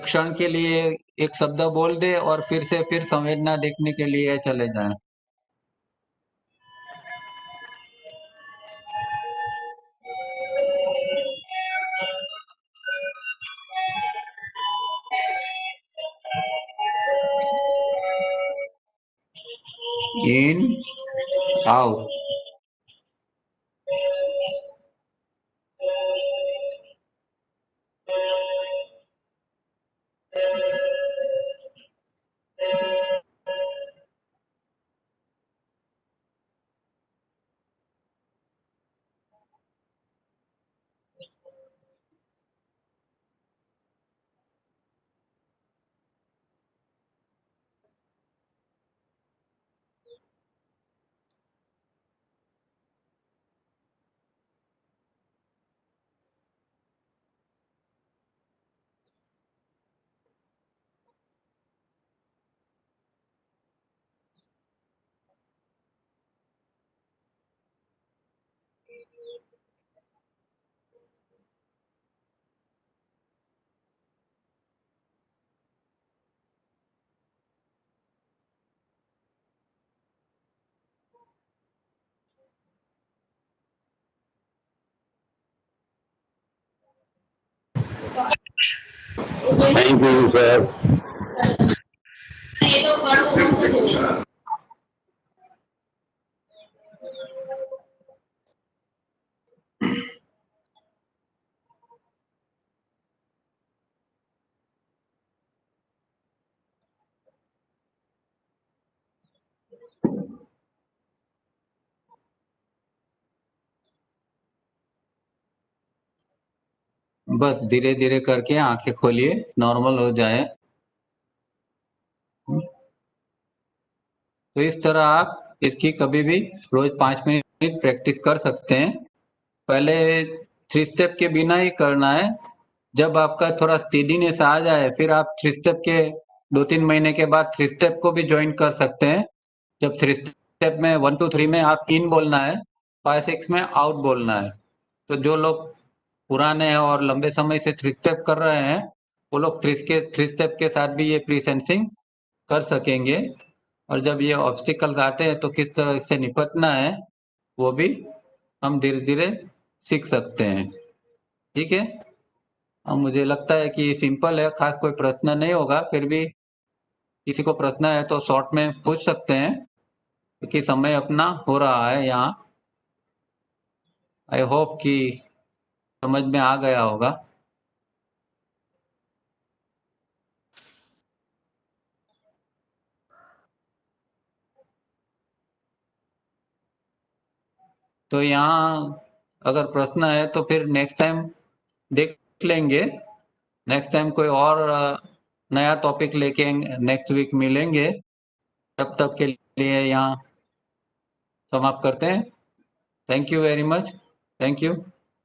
क्षण के लिए एक शब्द बोल दे और फिर से फिर संवेदना देखने के लिए चले जाएं। In out. Thank you, sir. बस धीरे धीरे करके आंखें खोलिए, नॉर्मल हो जाए। तो इस तरह आप इसकी कभी भी रोज 5 मिनट प्रैक्टिस कर सकते हैं। पहले 3 स्टेप के बिना ही करना है। जब आपका थोड़ा स्टेडीनेस आ जाए फिर आप 3 स्टेप के 2-3 महीने के बाद 3 स्टेप को भी ज्वाइन कर सकते हैं। जब 3 स्टेप में 1 2 3 में आप इन बोलना है, 5 6 में आउट बोलना है। तो जो लोग पुराने हैं और लंबे समय से 3 स्टेप कर रहे हैं वो लोग 3 स्टेप के साथ भी ये प्री सेंसिंग कर सकेंगे। और जब ये ऑब्स्टिकल्स आते हैं तो किस तरह से निपटना है वो भी हम धीरे धीरे सीख सकते हैं। ठीक है, अब मुझे लगता है कि सिंपल है, खास कोई प्रश्न नहीं होगा। फिर भी किसी को प्रश्न है तो शॉर्ट में पूछ सकते हैं क्योंकि समय अपना हो रहा है यहाँ। आई होप कि समझ में आ गया होगा। तो यहाँ अगर प्रश्न है तो फिर नेक्स्ट टाइम देख लेंगे। नेक्स्ट टाइम कोई और नया टॉपिक लेके नेक्स्ट वीक मिलेंगे। तब तक के लिए यहाँ समाप्त करते हैं। Thank you very much. Thank you.